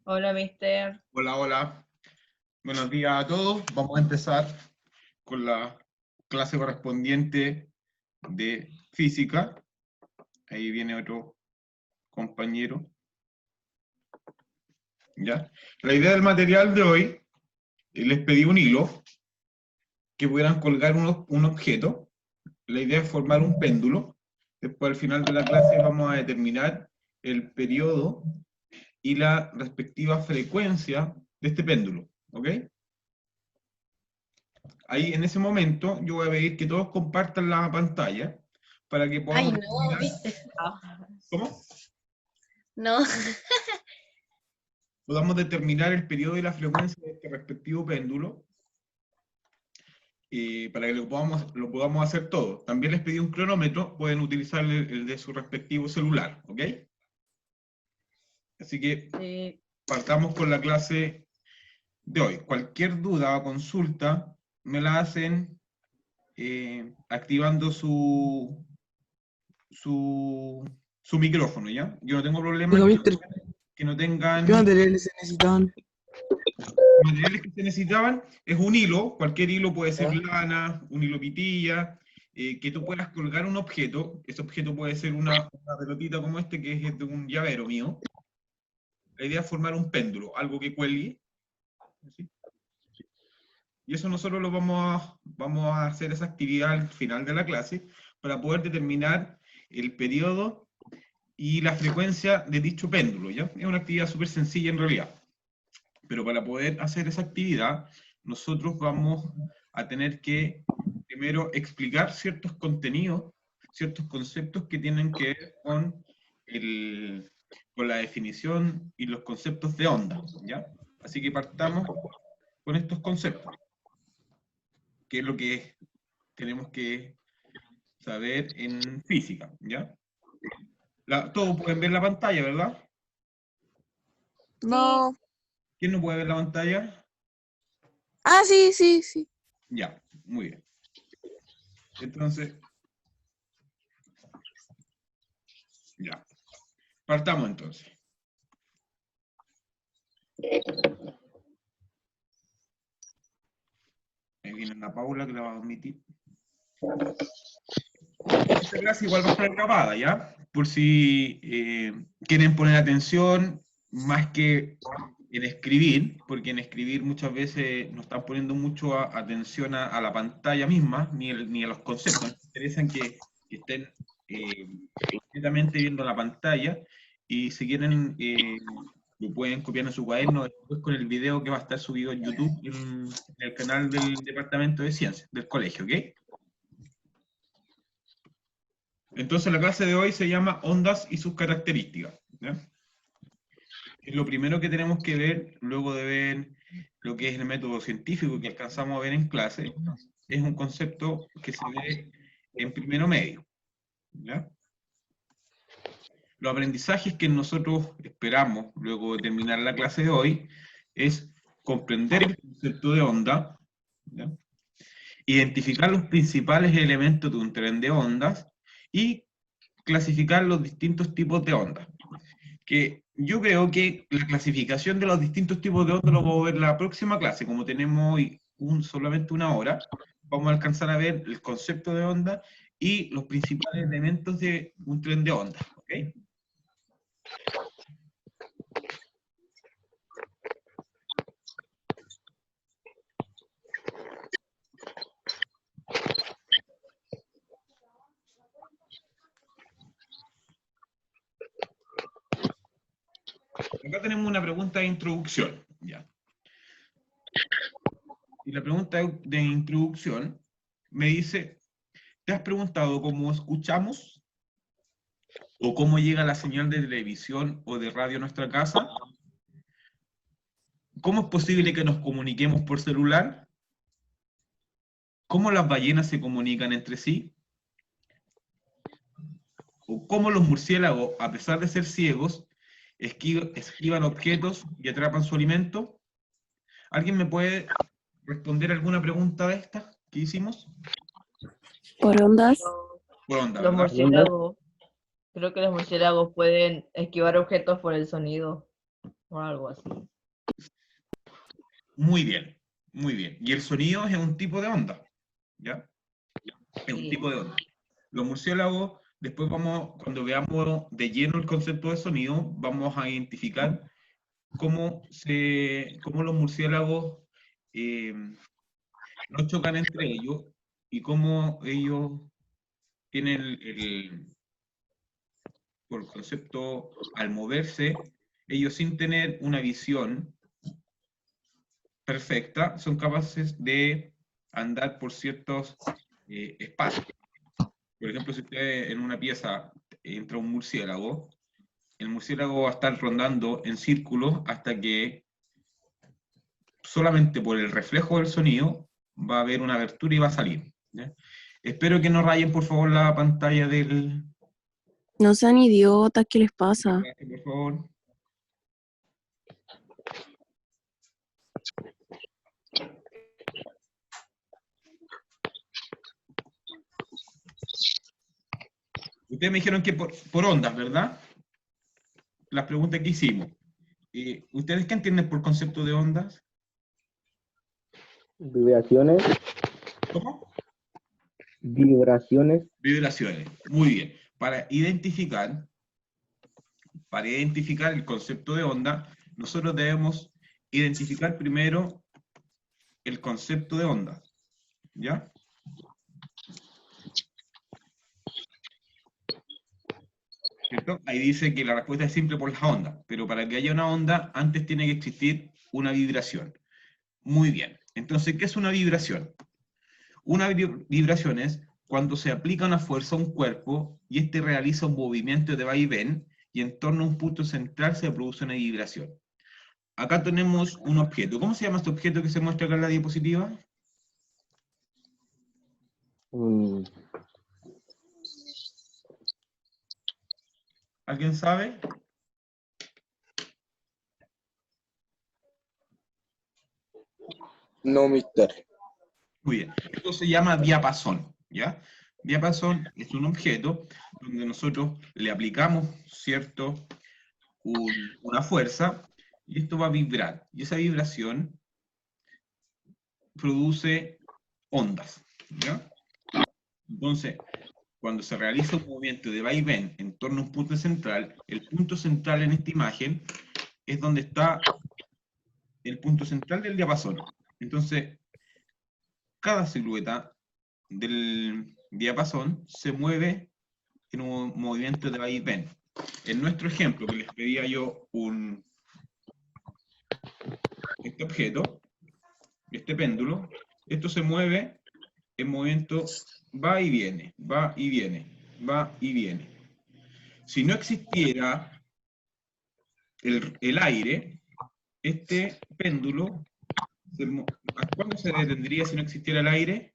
Hola, mister. Hola, hola. Buenos días a todos. Vamos a empezar con la clase correspondiente de física. Ahí viene otro compañero. ¿Ya? La idea del material de hoy, les pedí un hilo que pudieran colgar un objeto. La idea es formar un péndulo. Después, al final de la clase, vamos a determinar el periodo y la respectiva frecuencia de este péndulo. ¿Ok? Ahí en ese momento yo voy a pedir que todos compartan la pantalla para que Ay, podamos no, determinar, viste. ¿cómo? No. Podamos determinar el periodo y la frecuencia de este respectivo péndulo para que lo podamos hacer todo. También les pedí un cronómetro, pueden utilizar el de su respectivo celular, ¿ok? Así que Sí. partamos con la clase de hoy. Cualquier duda o consulta me la hacen activando su micrófono, ¿ya? Yo no tengo problema Digo, en mister, que no ¿qué tengan materiales se necesitan? materiales que se necesitaban. Es un hilo, cualquier hilo puede ser lana, un hilo pitilla, que tú puedas colgar un objeto. Ese objeto puede ser una pelotita como este, que es de un llavero mío. La idea es formar un péndulo, algo que cuelgue, ¿sí? Y eso nosotros vamos a hacer esa actividad al final de la clase para poder determinar el periodo y la frecuencia de dicho péndulo, ¿ya? Es una actividad súper sencilla en realidad. Pero para poder hacer esa actividad, nosotros vamos a tener que primero explicar ciertos contenidos, ciertos conceptos que tienen que ver con la definición y los conceptos de onda, ¿ya? Así que partamos con estos conceptos, que es lo que tenemos que saber en física, ¿ya? Todos pueden ver la pantalla, ¿verdad? Sí. No. ¿Quién no puede ver la pantalla? Ah, sí, sí, sí. Ya, muy bien. Entonces, ya. Partamos entonces. Ahí viene la Paula que la va a omitir. Esta clase igual va a estar grabada, ¿ya? Por si quieren poner atención, más que en escribir, porque en escribir muchas veces no están poniendo mucho atención a la pantalla misma, ni a los conceptos. Nos interesan que estén netamente viendo la pantalla, y si quieren lo pueden copiar en su cuaderno después con el video que va a estar subido en YouTube en el canal del Departamento de Ciencias del colegio, ¿ok? Entonces la clase de hoy se llama Ondas y sus características, ¿ya? Lo primero que tenemos que ver, luego de ver lo que es el método científico que alcanzamos a ver en clase, es un concepto que se ve en primero medio, ¿ya? Los aprendizajes que nosotros esperamos luego de terminar la clase de hoy es comprender el concepto de onda, ¿ya? Identificar los principales elementos de un tren de ondas y clasificar los distintos tipos de ondas. Que yo creo que la clasificación de los distintos tipos de ondas lo vamos a ver en la próxima clase. Como tenemos hoy solamente una hora, vamos a alcanzar a ver el concepto de onda y los principales elementos de un tren de onda, ¿ok? Acá tenemos una pregunta de introducción, ¿ya? Y la pregunta de introducción me dice, ¿te has preguntado cómo escuchamos o cómo llega la señal de televisión o de radio a nuestra casa? ¿Cómo es posible que nos comuniquemos por celular? ¿Cómo las ballenas se comunican entre sí? ¿O cómo los murciélagos, a pesar de ser ciegos, esquivan objetos y atrapan su alimento? ¿Alguien me puede responder alguna pregunta de estas que hicimos? Por ondas. Por onda, Los ¿verdad? murciélagos. Creo que los murciélagos pueden esquivar objetos por el sonido. o algo así. Muy bien, muy bien. Y el sonido es un tipo de onda, ¿ya? Es un Sí. tipo de onda. Los murciélagos, después vamos, cuando veamos de lleno el concepto de sonido, vamos a identificar cómo los murciélagos no chocan entre ellos y cómo ellos tienen por concepto, al moverse, ellos sin tener una visión perfecta, son capaces de andar por ciertos espacios. Por ejemplo, si usted en una pieza entra un murciélago, el murciélago va a estar rondando en círculos hasta que solamente por el reflejo del sonido va a haber una abertura y va a salir, ¿ya? Espero que no rayen, por favor, la pantalla del... No sean idiotas, ¿qué les pasa? Por favor. Ustedes me dijeron que por ondas, ¿verdad? Las preguntas que hicimos. ¿Ustedes qué entienden por concepto de ondas? Vibraciones. ¿Cómo? Vibraciones. Vibraciones. Muy bien. Para identificar el concepto de onda, nosotros debemos identificar primero el concepto de onda. ¿Ya? ¿Cierto? Ahí dice que la respuesta es simple por las ondas, pero para que haya una onda, antes tiene que existir una vibración. Muy bien. Entonces, ¿qué es una vibración? Una vibración es cuando se aplica una fuerza a un cuerpo y éste realiza un movimiento de vaivén y en torno a un punto central se produce una vibración. Acá tenemos un objeto. ¿Cómo se llama este objeto que se muestra acá en la diapositiva? ¿Alguien sabe? No, mister. Muy bien. Esto se llama diapasón, ¿ya? Diapasón es un objeto donde nosotros le aplicamos, ¿cierto?, una fuerza y esto va a vibrar. Y esa vibración produce ondas, ¿ya? Entonces, cuando se realiza un movimiento de vaivén en torno a un punto central, el punto central en esta imagen es donde está el punto central del diapasón. Entonces, cada silueta del diapasón se mueve en un movimiento de vaivén. En nuestro ejemplo, que les pedía yo este objeto, este péndulo, esto se mueve en movimiento va y viene, va y viene, va y viene. Si no existiera el aire, este péndulo, ¿a cuándo se detendría si no existiera el aire?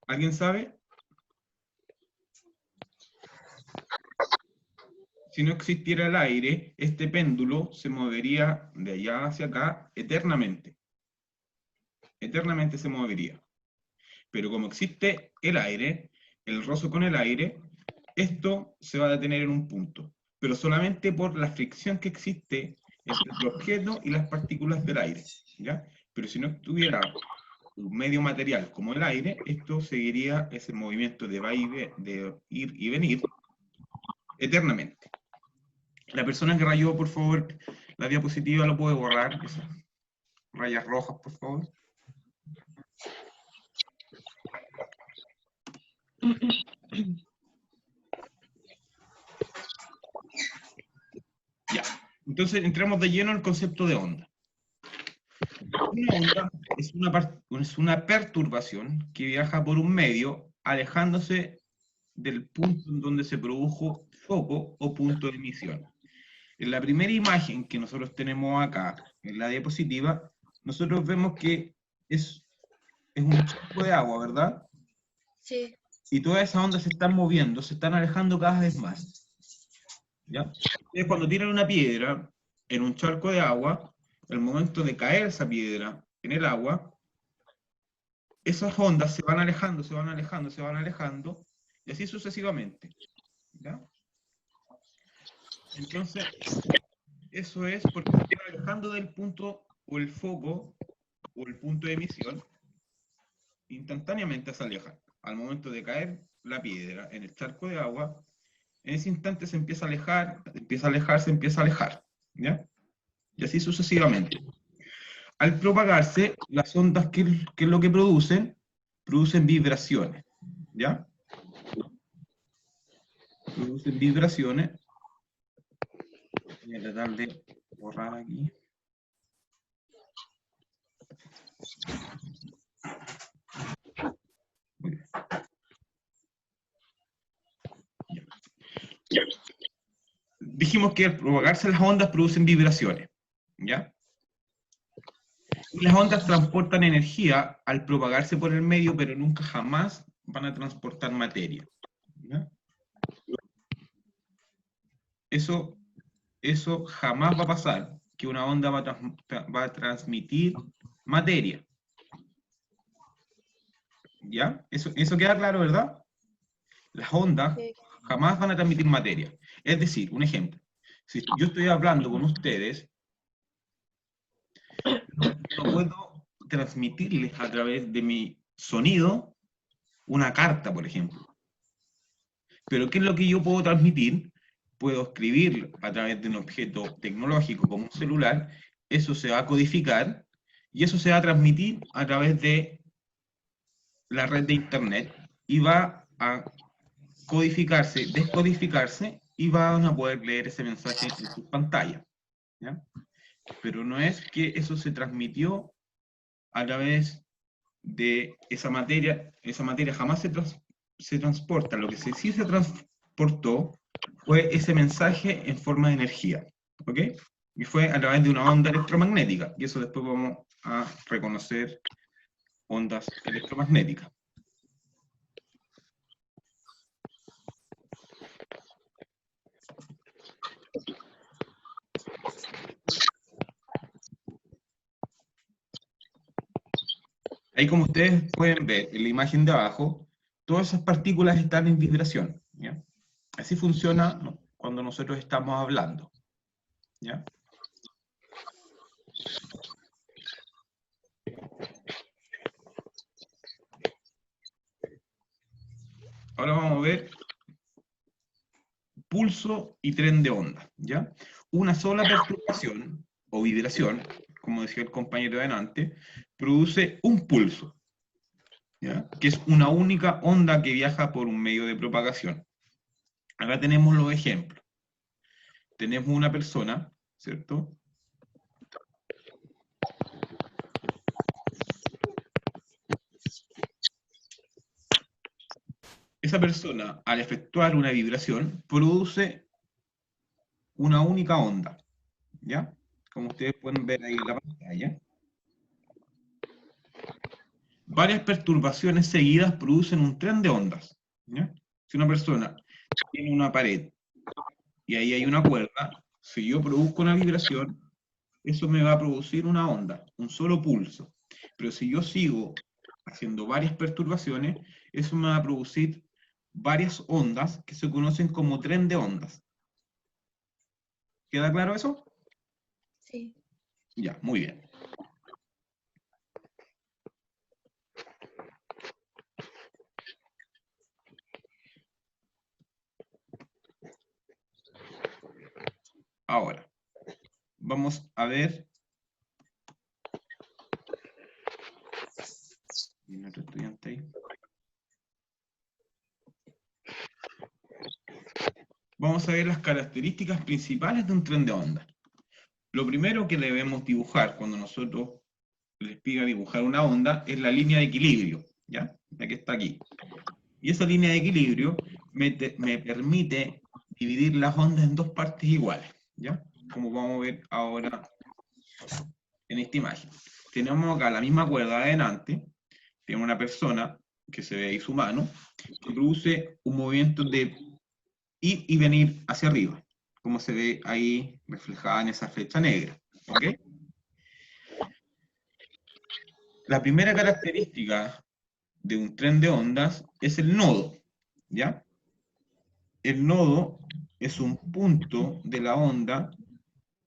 ¿Alguien sabe? Si no existiera el aire, este péndulo se movería de allá hacia acá eternamente. Eternamente se movería. Pero como existe el aire, el roce con el aire, esto se va a detener en un punto, pero solamente por la fricción que existe entre el objeto y las partículas del aire, ¿ya? Pero si no estuviera un medio material como el aire, esto seguiría ese movimiento de de ir y venir eternamente. La persona que rayó, por favor, la diapositiva lo puede borrar, esas rayas rojas, por favor. Ya, entonces entramos de lleno al concepto de onda. Una onda es una perturbación que viaja por un medio alejándose del punto en donde se produjo foco o punto de emisión. En la primera imagen que nosotros tenemos acá, en la diapositiva, nosotros vemos que es un charco de agua, ¿verdad? Sí. Y todas esas ondas se están moviendo, se están alejando cada vez más. ¿Ya? Entonces, cuando tiran una piedra en un charco de agua, el momento de caer esa piedra en el agua, esas ondas se van alejando, se van alejando, se van alejando, y así sucesivamente. ¿Ya? Entonces, eso es porque se está alejando del punto o el foco o el punto de emisión, instantáneamente se aleja. Al momento de caer la piedra en el charco de agua, en ese instante se empieza a alejar, empieza a alejar, se empieza a alejar. ¿Ya? Y así sucesivamente. Al propagarse, las ondas, ¿qué es lo que producen? Producen vibraciones. ¿Ya? Producen vibraciones. Voy a tratar de borrar aquí. Muy bien. Ya. Dijimos que al propagarse las ondas producen vibraciones. ¿Ya? Y las ondas transportan energía al propagarse por el medio, pero nunca jamás van a transportar materia. ¿Ya? Eso jamás va a pasar, que una onda va a transmitir materia. ¿Ya? Eso queda claro, ¿verdad? Las ondas jamás van a transmitir materia. Es decir, un ejemplo, si yo estoy hablando con ustedes, no puedo transmitirles a través de mi sonido una carta, por ejemplo. Pero ¿qué es lo que yo puedo transmitir? Puedo escribir a través de un objeto tecnológico como un celular, eso se va a codificar y eso se va a transmitir a través de la red de Internet y va a codificarse, descodificarse y van a poder leer ese mensaje en sus pantallas. ¿Ya? Pero no es que eso se transmitió a través de esa materia jamás se transporta, lo que sí se transportó fue ese mensaje en forma de energía, ¿ok? Y fue a través de una onda electromagnética, y eso después vamos a reconocer ondas electromagnéticas. Ahí como ustedes pueden ver en la imagen de abajo, todas esas partículas están en vibración, ¿ya? Así funciona cuando nosotros estamos hablando, ¿ya? Ahora vamos a ver pulso y tren de onda, ¿ya? Una sola perturbación o vibración, como decía el compañero de delante, produce un pulso, ¿ya? Que es una única onda que viaja por un medio de propagación. Acá tenemos los ejemplos. Tenemos una persona, ¿cierto? Esa persona, al efectuar una vibración, produce una única onda, ¿ya? Como ustedes pueden ver ahí en la pantalla. Varias perturbaciones seguidas producen un tren de ondas, ¿ya? Si una persona tiene una pared y ahí hay una cuerda, si yo produzco una vibración, eso me va a producir una onda, un solo pulso. Pero si yo sigo haciendo varias perturbaciones, eso me va a producir varias ondas que se conocen como tren de ondas. ¿Queda claro eso? Sí. Ya, muy bien. Ahora, vamos a ver. ¿Viene otro estudiante ahí? Vamos a ver las características principales de un tren de onda. Lo primero que debemos dibujar cuando nosotros les pida dibujar una onda es la línea de equilibrio, ¿ya? La que está aquí. Y esa línea de equilibrio me permite dividir las ondas en dos partes iguales, ¿ya? Como vamos a ver ahora en esta imagen. Tenemos acá la misma cuerda adelante, tenemos una persona que se ve ahí su mano, que produce un movimiento de ir y venir hacia arriba, como se ve ahí reflejada en esa flecha negra, ¿ok? La primera característica de un tren de ondas es el nodo, ¿ya? El nodo es un punto de la onda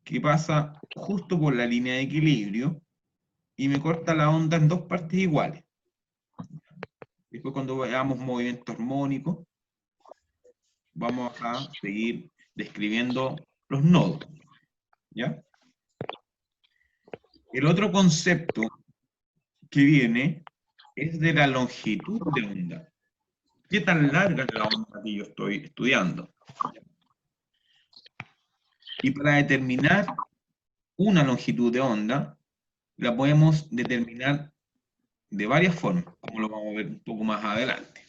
que pasa justo por la línea de equilibrio y me corta la onda en dos partes iguales. Después cuando veamos movimiento armónico, vamos a seguir describiendo los nodos, ¿ya? El otro concepto que viene es de la longitud de onda. ¿Qué tan larga es la onda que yo estoy estudiando? Y para determinar una longitud de onda, la podemos determinar de varias formas, como lo vamos a ver un poco más adelante.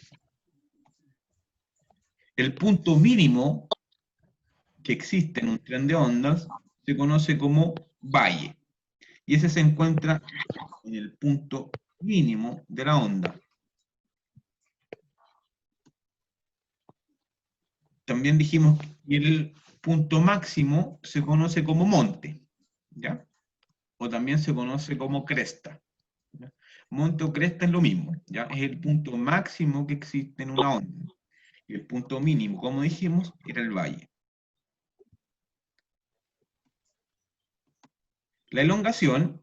El punto mínimo que existe en un tren de ondas se conoce como valle, y ese se encuentra en el punto mínimo de la onda. También dijimos que el punto máximo se conoce como monte, ¿ya? O también se conoce como cresta, ¿ya? Monte o cresta es lo mismo, ¿ya? Es el punto máximo que existe en una onda. Y el punto mínimo, como dijimos, era el valle. La elongación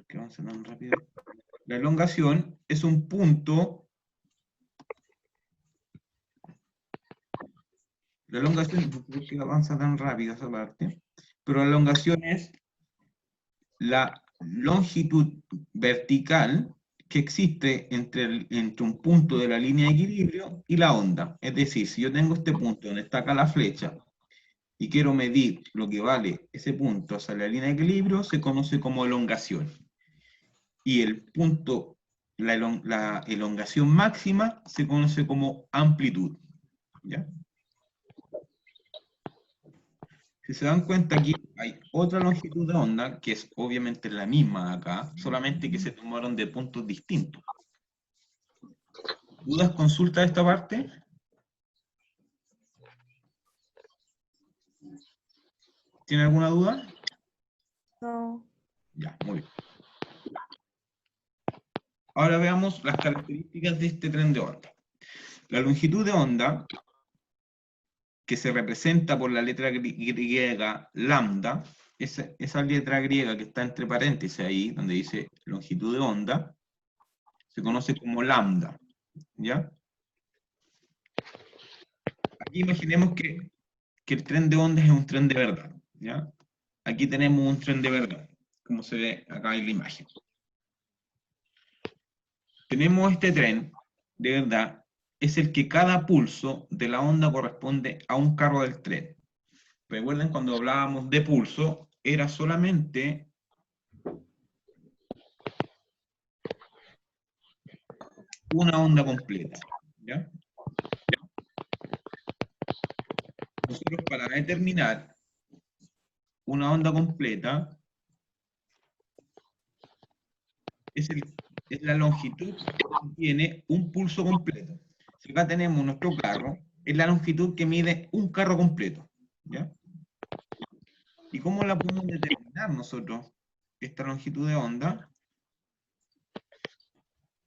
¿qué avanza tan rápido? La elongación es un punto. La elongación, no sé por qué avanza tan rápido esa parte, pero la elongación es la longitud vertical que existe entre un punto de la línea de equilibrio y la onda. Es decir, si yo tengo este punto donde está acá la flecha y quiero medir lo que vale ese punto hacia la línea de equilibrio, se conoce como elongación. Y el punto, la elongación máxima, se conoce como amplitud, ¿ya? Si se dan cuenta, aquí hay otra longitud de onda, que es obviamente la misma acá, solamente que se tomaron de puntos distintos. ¿Dudas, consultas de esta parte? ¿Tiene alguna duda? No. Ya, muy bien. Ahora veamos las características de este tren de onda. La longitud de onda, que se representa por la letra griega lambda, esa letra griega que está entre paréntesis ahí, donde dice longitud de onda, se conoce como lambda, ¿ya? Aquí imaginemos que el tren de ondas es un tren de verdad, ¿ya? Aquí tenemos un tren de verdad, como se ve acá en la imagen. Tenemos este tren de verdad, es el que cada pulso de la onda corresponde a un carro del tren. Recuerden cuando hablábamos de pulso, era solamente una onda completa, ¿ya? Nosotros para determinar una onda completa es la longitud que tiene un pulso completo. Si acá tenemos nuestro carro, es la longitud que mide un carro completo, ¿ya? ¿Y cómo la podemos determinar nosotros, esta longitud de onda?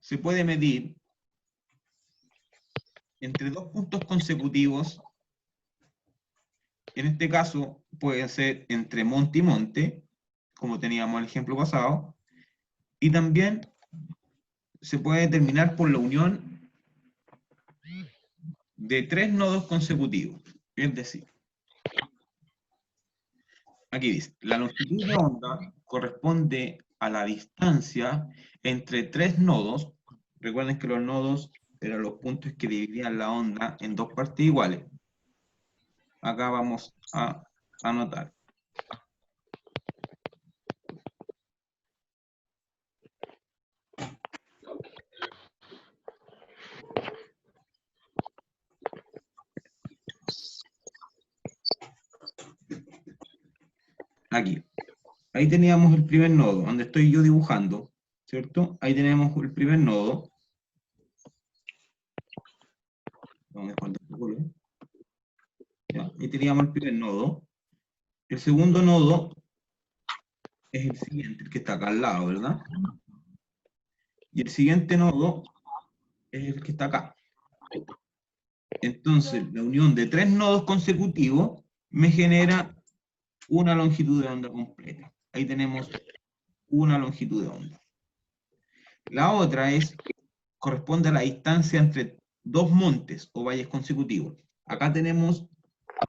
Se puede medir entre dos puntos consecutivos. En este caso puede ser entre monte y monte, como teníamos el ejemplo pasado, y también se puede determinar por la unión de tres nodos consecutivos. Es decir, aquí dice, la longitud de onda corresponde a la distancia entre tres nodos. Recuerden que los nodos eran los puntos que dividían la onda en dos partes iguales. Acá vamos a anotar. Aquí. Ahí teníamos el primer nodo, donde estoy yo dibujando, ¿cierto? Ahí tenemos el primer nodo. Vamos a dejar de color. Ya, ahí teníamos el primer nodo. El segundo nodo es el siguiente, el que está acá al lado, ¿verdad? Y el siguiente nodo es el que está acá. Entonces, la unión de 3 nodos consecutivos me genera una longitud de onda completa. Ahí tenemos una longitud de onda. La otra corresponde a la distancia entre 2 montes o valles consecutivos. Acá tenemos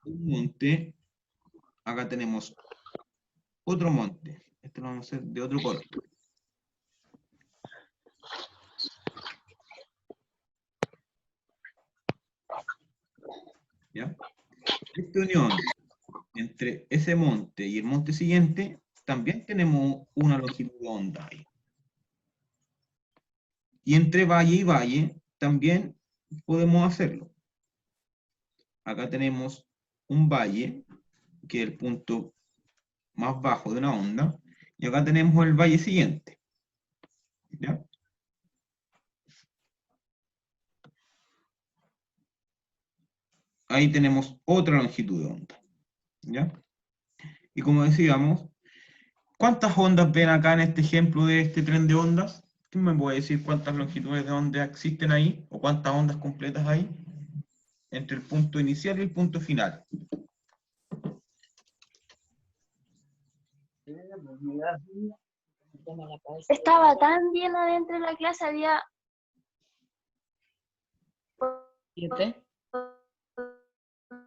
un monte, acá tenemos otro monte. Este lo vamos a hacer de otro color. ¿Ya? Esta unión entre ese monte y el monte siguiente, también tenemos una longitud de onda ahí. Y entre valle y valle, también podemos hacerlo. Acá tenemos un valle, que es el punto más bajo de una onda, y acá tenemos el valle siguiente. ¿Ya? Ahí tenemos otra longitud de onda. ¿Ya? Y como decíamos, ¿cuántas ondas ven acá en este ejemplo de este tren de ondas? ¿Quién me puede decir cuántas longitudes de onda existen ahí? ¿O cuántas ondas completas hay? Entre el punto inicial y el punto final. Estaba tan lleno dentro de la clase, había 7.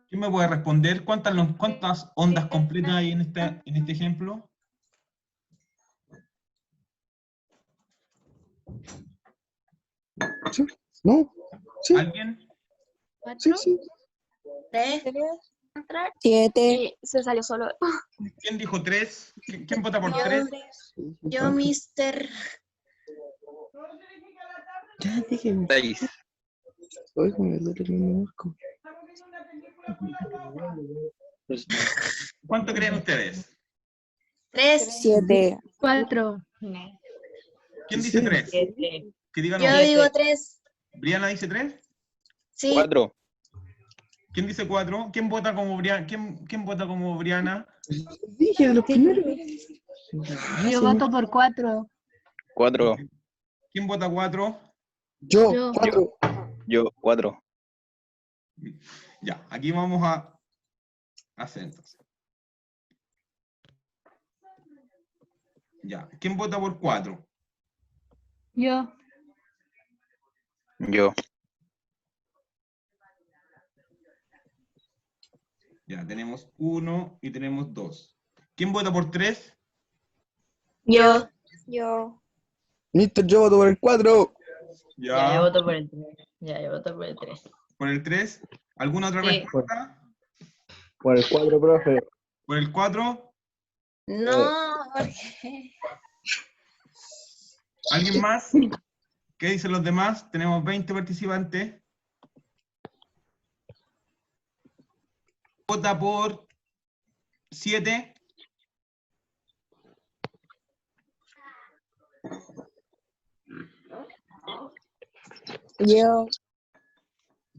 ¿Quién me puede responder cuántas ondas completas hay en este ejemplo? Sí, no, sí, ¿Alguien? sí, sí. 3, 7. y se salió solo. ¿Quién dijo 3? ¿Quién vota por Yo, 3? yo, mister. Ya dije, 6. oye, me duele el marco. ¿Cuánto creen ustedes? 3. 7. 4. ¿Quién dice 3? 7. Que digan Yo uno. digo 3. ¿Briana dice 3? Sí. 4. ¿Quién dice 4? ¿Quién vota como Briana? ¿Quién vota como Briana? Dije de los primeros. Yo voto por 4. 4. ¿Quién vota 4? Yo, Yo. 4. Yo, 4. Ya, aquí vamos a hacer entonces. Ya, ¿quién vota por 4? Yo. Yo. Ya, tenemos 1 y tenemos 2. ¿Quién vota por 3? Yo. Mister, yo voto por el 4. Ya, yo voto por el 3. Ya, yo voto por el 3. ¿Por el 3? ¿Alguna otra Sí. respuesta? Por el 4, profe. ¿Por el 4? No, Jorge. ¿Alguien más? ¿Qué dicen los demás? Tenemos 20 participantes. Vota por 7. Yo.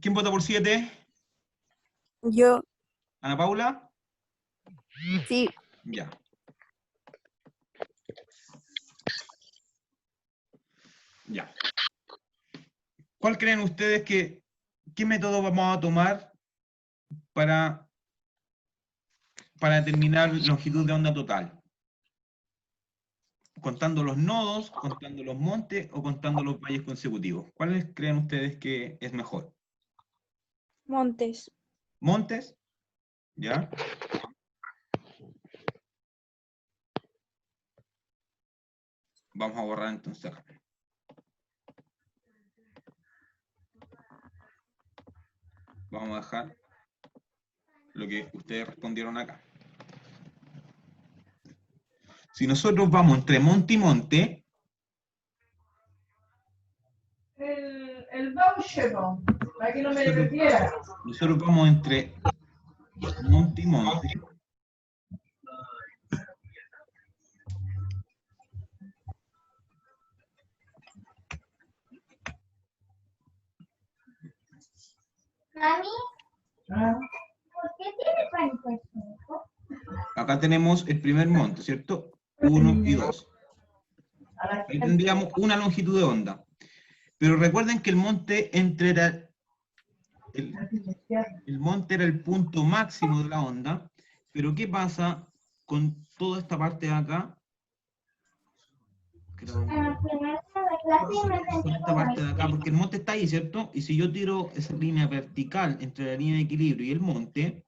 ¿Quién vota por 7? Yo. ¿Ana Paula? Sí. Ya. Ya. ¿Cuál creen ustedes qué método vamos a tomar para determinar longitud de onda total? ¿Contando los nodos, contando los montes o contando los valles consecutivos? ¿Cuáles creen ustedes que es mejor? Montes. ¿Montes? ¿Ya? Vamos a borrar entonces acá. Vamos a dejar lo que ustedes respondieron acá. Si nosotros vamos entre monte y monte, El voucher, para que no me refiera. nosotros vamos entre monte y monte. ¿Mami? ¿Por qué tiene pánico el hijo? acá tenemos el primer monte, ¿cierto? 1 y 2. Ahí tendríamos una longitud de onda. Pero recuerden que el monte el monte era el punto máximo de la onda, pero ¿qué pasa con toda esta parte de acá? Con esta parte de acá, porque el monte está ahí, ¿cierto? Y si yo tiro esa línea vertical entre la línea de equilibrio y el monte,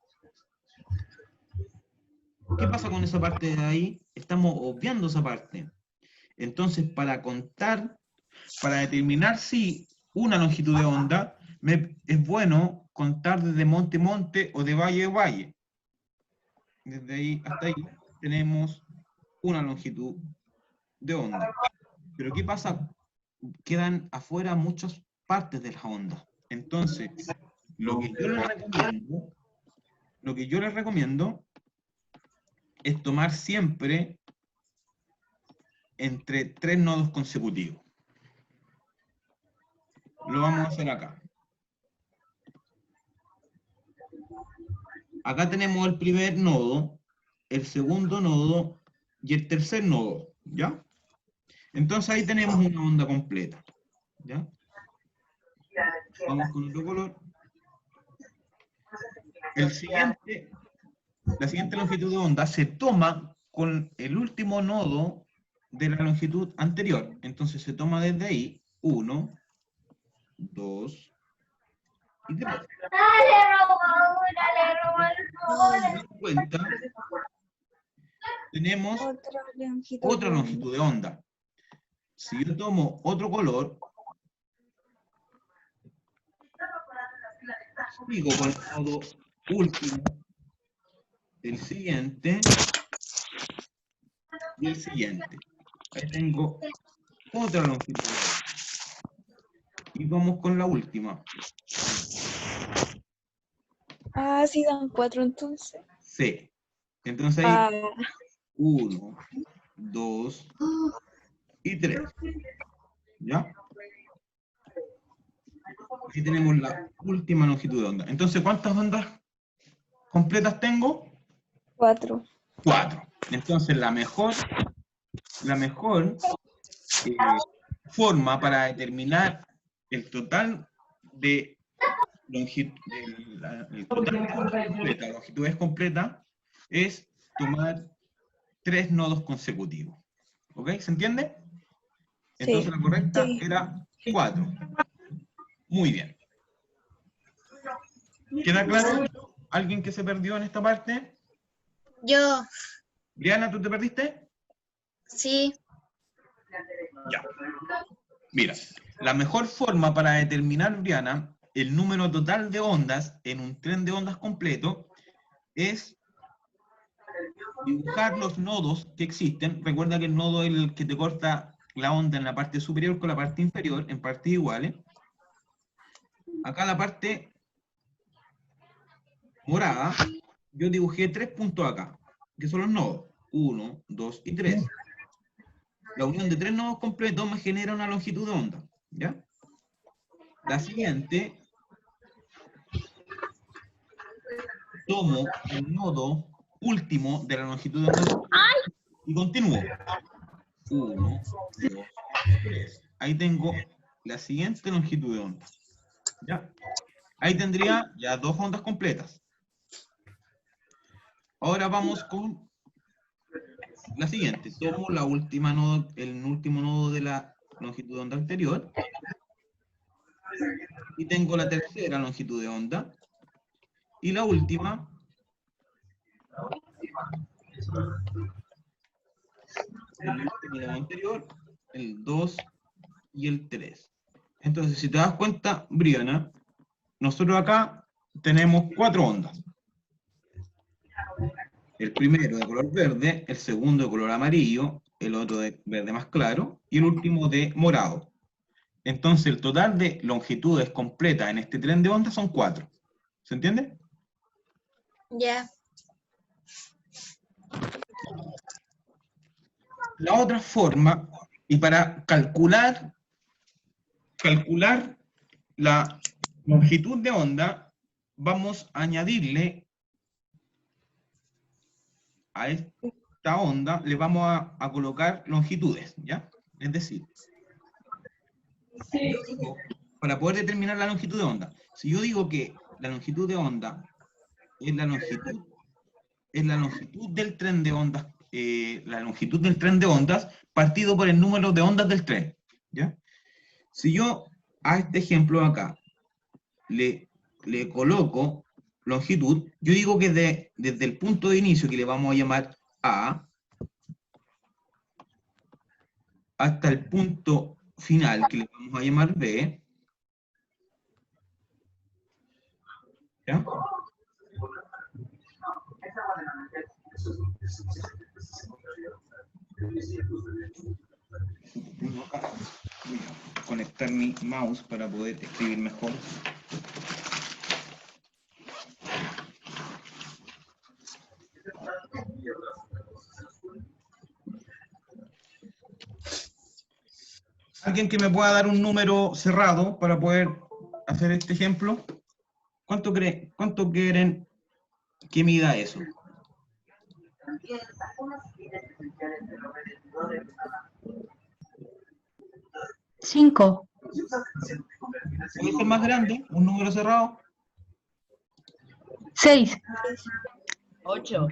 ¿qué pasa con esa parte de ahí? Estamos obviando esa parte. Entonces, para contar, para determinar si una longitud de onda, es bueno contar desde monte a monte o de valle a valle. Desde ahí hasta ahí tenemos una longitud de onda. Pero ¿qué pasa? Quedan afuera muchas partes de la onda. Entonces, lo que yo les recomiendo es tomar siempre entre 3 nodos consecutivos. Lo vamos a hacer acá. Acá tenemos el primer nodo, el segundo nodo y el tercer nodo, ¿ya? Entonces ahí tenemos una onda completa, ¿ya? Vamos con otro color. La siguiente longitud de onda se toma con el último nodo de la longitud anterior. Entonces se toma desde ahí 1, 2 y 3. Cuenta, tenemos otra longitud de onda. Si yo tomo otro color, sigo con el nodo último, el siguiente y el siguiente. Ahí tengo otra longitud de onda. Y vamos con la última. Ah, sí, dan 4 entonces. C. Entonces ahí 1, 2 y 3. ¿Ya? Aquí tenemos la última longitud de onda. Entonces, ¿cuántas ondas completas tengo? 4. 4. Entonces, la mejor forma para determinar el total de longitudes completas es tomar 3 nodos consecutivos. ¿Ok? ¿Se entiende? Entonces la correcta era 4. Muy bien. ¿Queda claro? ¿Alguien que se perdió en esta parte? Yo, Briana, ¿tú te perdiste? sí. Ya. Mira, la mejor forma para determinar, Briana, el número total de ondas en un tren de ondas completo es dibujar los nodos que existen. Recuerda que el nodo es el que te corta la onda en la parte superior con la parte inferior, en partes iguales. Acá la parte morada, yo dibujé 3 puntos acá, que son los nodos. 1, 2 y 3. La unión de 3 nodos completos me genera una longitud de onda, ¿ya? La siguiente, tomo el nodo último de la longitud de onda y continúo. 1, 2, 3. Ahí tengo la siguiente longitud de onda, ¿ya? Ahí tendría ya 2 ondas completas. Ahora vamos con la siguiente. Tomo la última nodo, el último nodo de la longitud de onda anterior. Y tengo la tercera longitud de onda. Y la última. El último nodo anterior, el 2 y el 3. Entonces, si te das cuenta, Briana, nosotros acá tenemos 4 ondas. El primero de color verde, el segundo de color amarillo, el otro de verde más claro, y el último de morado. Entonces, el total de longitudes completas en este tren de ondas son 4. ¿Se entiende? Ya. La otra forma, y para calcular la longitud de onda, vamos a añadirle a esta onda le vamos a colocar longitudes, ¿ya? Es decir, Sí. para poder determinar la longitud de onda, si yo digo que la longitud de onda es la longitud del tren de ondas, la longitud del tren de ondas partido por el número de ondas del tren, ¿ya? Si yo a este ejemplo acá le coloco longitud, yo digo que desde el punto de inicio, que le vamos a llamar A, hasta el punto final, que le vamos a llamar B, ¿ya? Voy a conectar mi mouse para poder escribir mejor. ¿Alguien que me pueda dar un número cerrado para poder hacer este ejemplo? ¿Cuánto quieren que mida eso? Cinco. ¿Puede ser más grande? ¿Un número cerrado? 6. 8.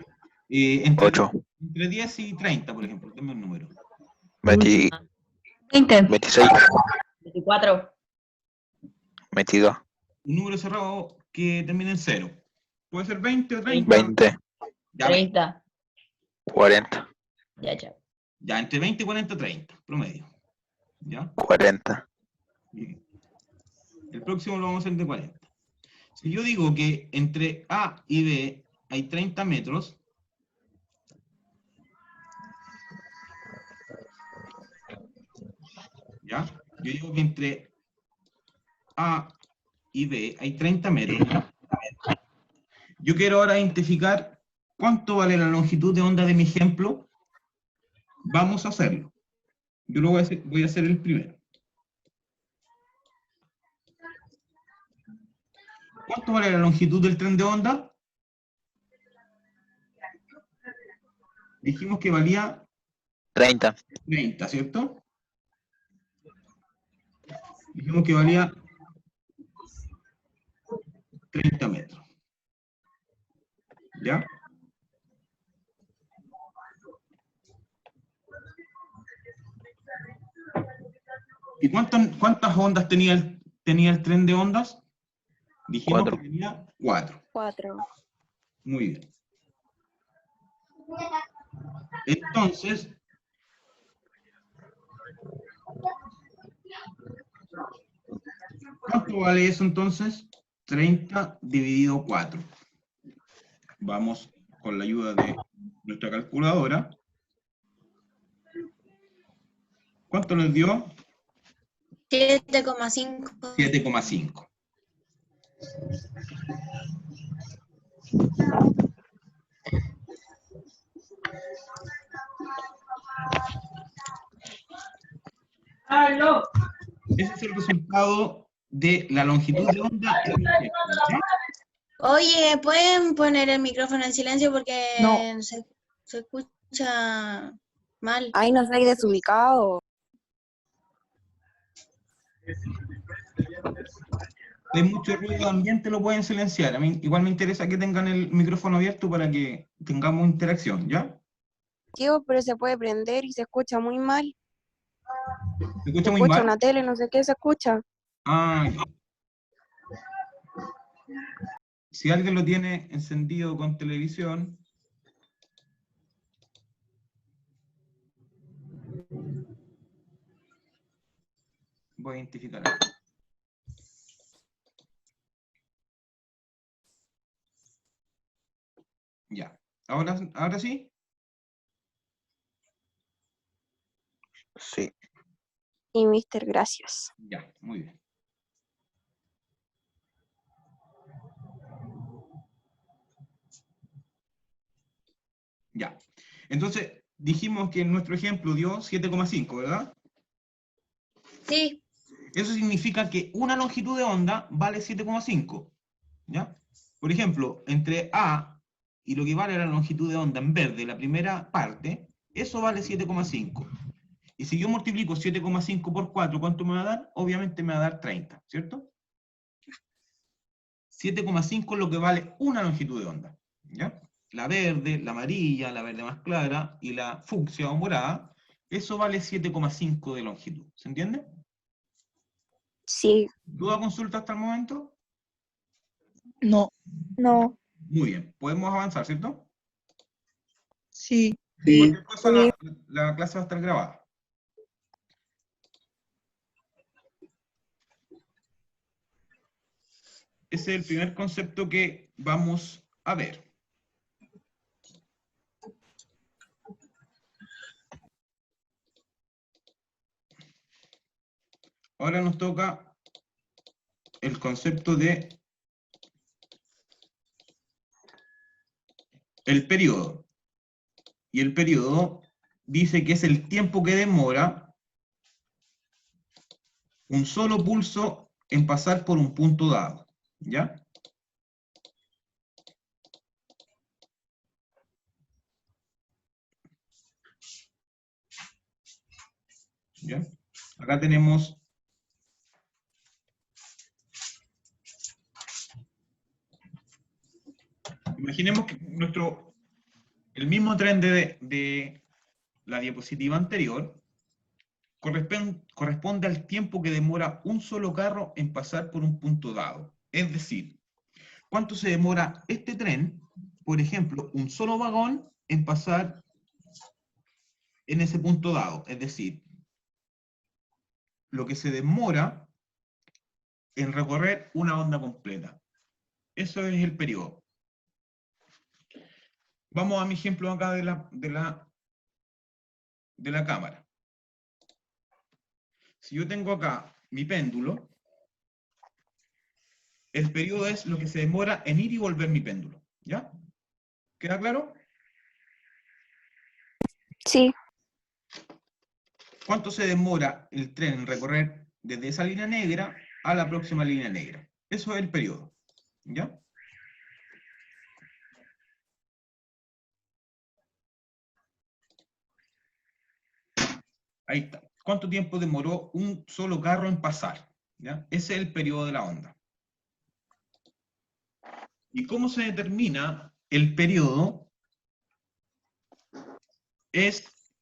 Entre 8. 10 y 30, por ejemplo. Dame un número. 20, 20. 26. 24. 22. Un número cerrado que termine en 0. Puede ser 20 o 30. 20. Ya, 30. 40. Ya, chao. ya, entre 20, 40, 30, promedio. ¿Ya? 40. Bien. El próximo lo vamos a hacer de 40. Si yo digo que entre A y B hay 30 metros, ¿ya? Yo digo que entre A y B hay 30 metros. Yo quiero ahora identificar cuánto vale la longitud de onda de mi ejemplo. Vamos a hacerlo. Yo lo voy a hacer el primero. ¿Cuánto vale la longitud del tren de onda? Dijimos que valía 30. 30, ¿cierto? Dijimos que valía 30 metros. ¿Ya? ¿Y cuántas ondas tenía el tren de ondas? Dijimos 4. que tenía 4. 4. Muy bien. Entonces, ¿cuánto vale eso entonces? 30 dividido 4. Vamos con la ayuda de nuestra calculadora. ¿Cuánto nos dio? 7,5. 7,5. Aló. Ese es el resultado de la longitud de onda en mi ejemplo, ¿ya? Oye, ¿pueden poner el micrófono en silencio porque No. se escucha mal? Ay, no soy desubicado. Hay mucho ruido de ambiente, lo pueden silenciar. A mí igual me interesa que tengan el micrófono abierto para que tengamos interacción, ¿ya? Tío, pero se puede prender y se escucha muy mal. ¿Se escucha Se muy escucha mal? una tele, no sé qué se escucha. Ah, ya. Si alguien lo tiene encendido con televisión, voy a identificar algo. Ya. ¿Ahora sí? Sí. Y mister, gracias. Ya, muy bien. Ya. Entonces, dijimos que en nuestro ejemplo dio 7,5, ¿verdad? Sí. Eso significa que una longitud de onda vale 7,5. ¿Ya? Por ejemplo, entre A y lo que vale la longitud de onda en verde, la primera parte, eso vale 7,5. Y si yo multiplico 7,5 por 4, ¿cuánto me va a dar? Obviamente me va a dar 30, ¿cierto? 7,5 es lo que vale una longitud de onda, ¿ya? La verde, la amarilla, la verde más clara y la fucsia o morada, eso vale 7,5 de longitud. ¿Se entiende? Sí. ¿Duda o consulta hasta el momento? No. No. Muy bien, podemos avanzar, ¿cierto? Sí. Sí. Cualquier cosa, Sí. la clase va a estar grabada. Ese es el primer concepto que vamos a ver. Ahora nos toca el concepto de el periodo. Y el periodo dice que es el tiempo que demora un solo pulso en pasar por un punto dado. ¿Ya? ¿Ya? Acá tenemos imaginemos que el mismo tren de la diapositiva anterior corresponde al tiempo que demora un solo carro en pasar por un punto dado. Es decir, ¿cuánto se demora este tren, por ejemplo, un solo vagón, en pasar en ese punto dado? Es decir, lo que se demora en recorrer una onda completa. Eso es el periodo. Vamos a mi ejemplo acá de la cámara. Si yo tengo acá mi péndulo, el periodo es lo que se demora en ir y volver mi péndulo. ¿Ya? ¿Queda claro? Sí. ¿Cuánto se demora el tren en recorrer desde esa línea negra a la próxima línea negra? Eso es el periodo. ¿Ya? Ahí está. ¿Cuánto tiempo demoró un solo carro en pasar? ¿Ya? Ese es el periodo de la onda. ¿Y cómo se determina el periodo? Es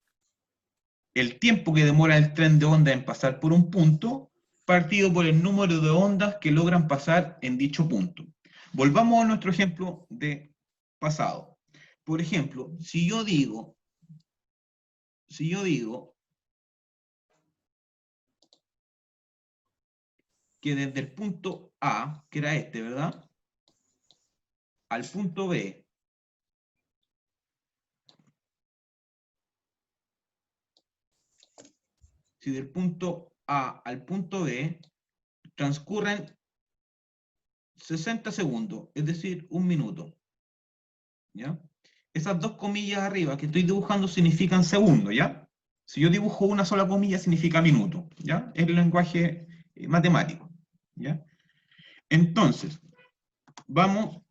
el tiempo que demora el tren de onda en pasar por un punto, partido por el número de ondas que logran pasar en dicho punto. Volvamos a nuestro ejemplo de pasado. Por ejemplo, si yo digo que desde el punto A, que era este, ¿verdad?, al punto B, si del punto A al punto B transcurren 60 segundos, es decir, un minuto, ¿ya? Esas dos comillas arriba que estoy dibujando significan segundo, ¿ya? Si yo dibujo una sola comilla significa minuto, ¿ya? Es el lenguaje matemático, ¿ya? Entonces, volvamos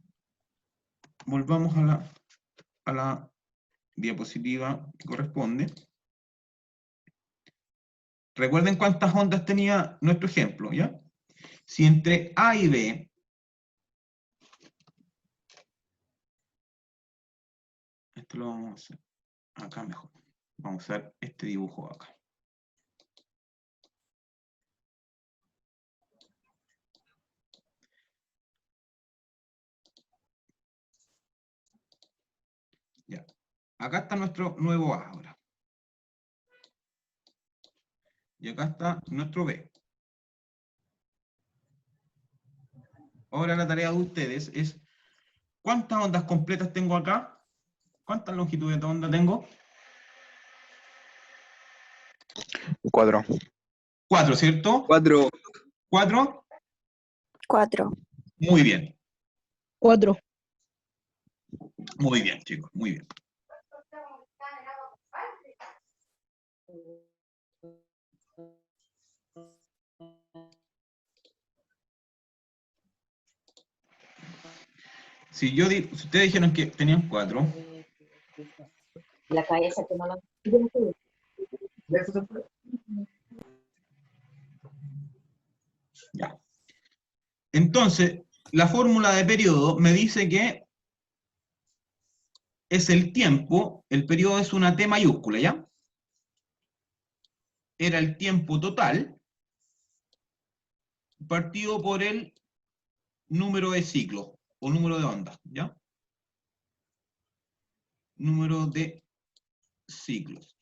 a la diapositiva que corresponde. Recuerden cuántas ondas tenía nuestro ejemplo, ¿ya? Si entre A y B, esto lo vamos a hacer acá mejor. Vamos a hacer este dibujo acá. Ya. Acá está nuestro nuevo A ahora. Y acá está nuestro B. Ahora la tarea de ustedes es, ¿cuántas ondas completas tengo acá? ¿Cuántas longitudes de onda tengo? 4. 4, ¿cierto? 4. 4. 4. Muy bien. 4. Muy bien, chicos. Muy bien. si ustedes dijeron que tenían 4, La calle esa que no la... ya. Entonces, la fórmula de periodo me dice que es el tiempo, el periodo es una T mayúscula, ¿ya? Era el tiempo total partido por el número de ciclos o número de ondas, ¿ya? Número de ciclos.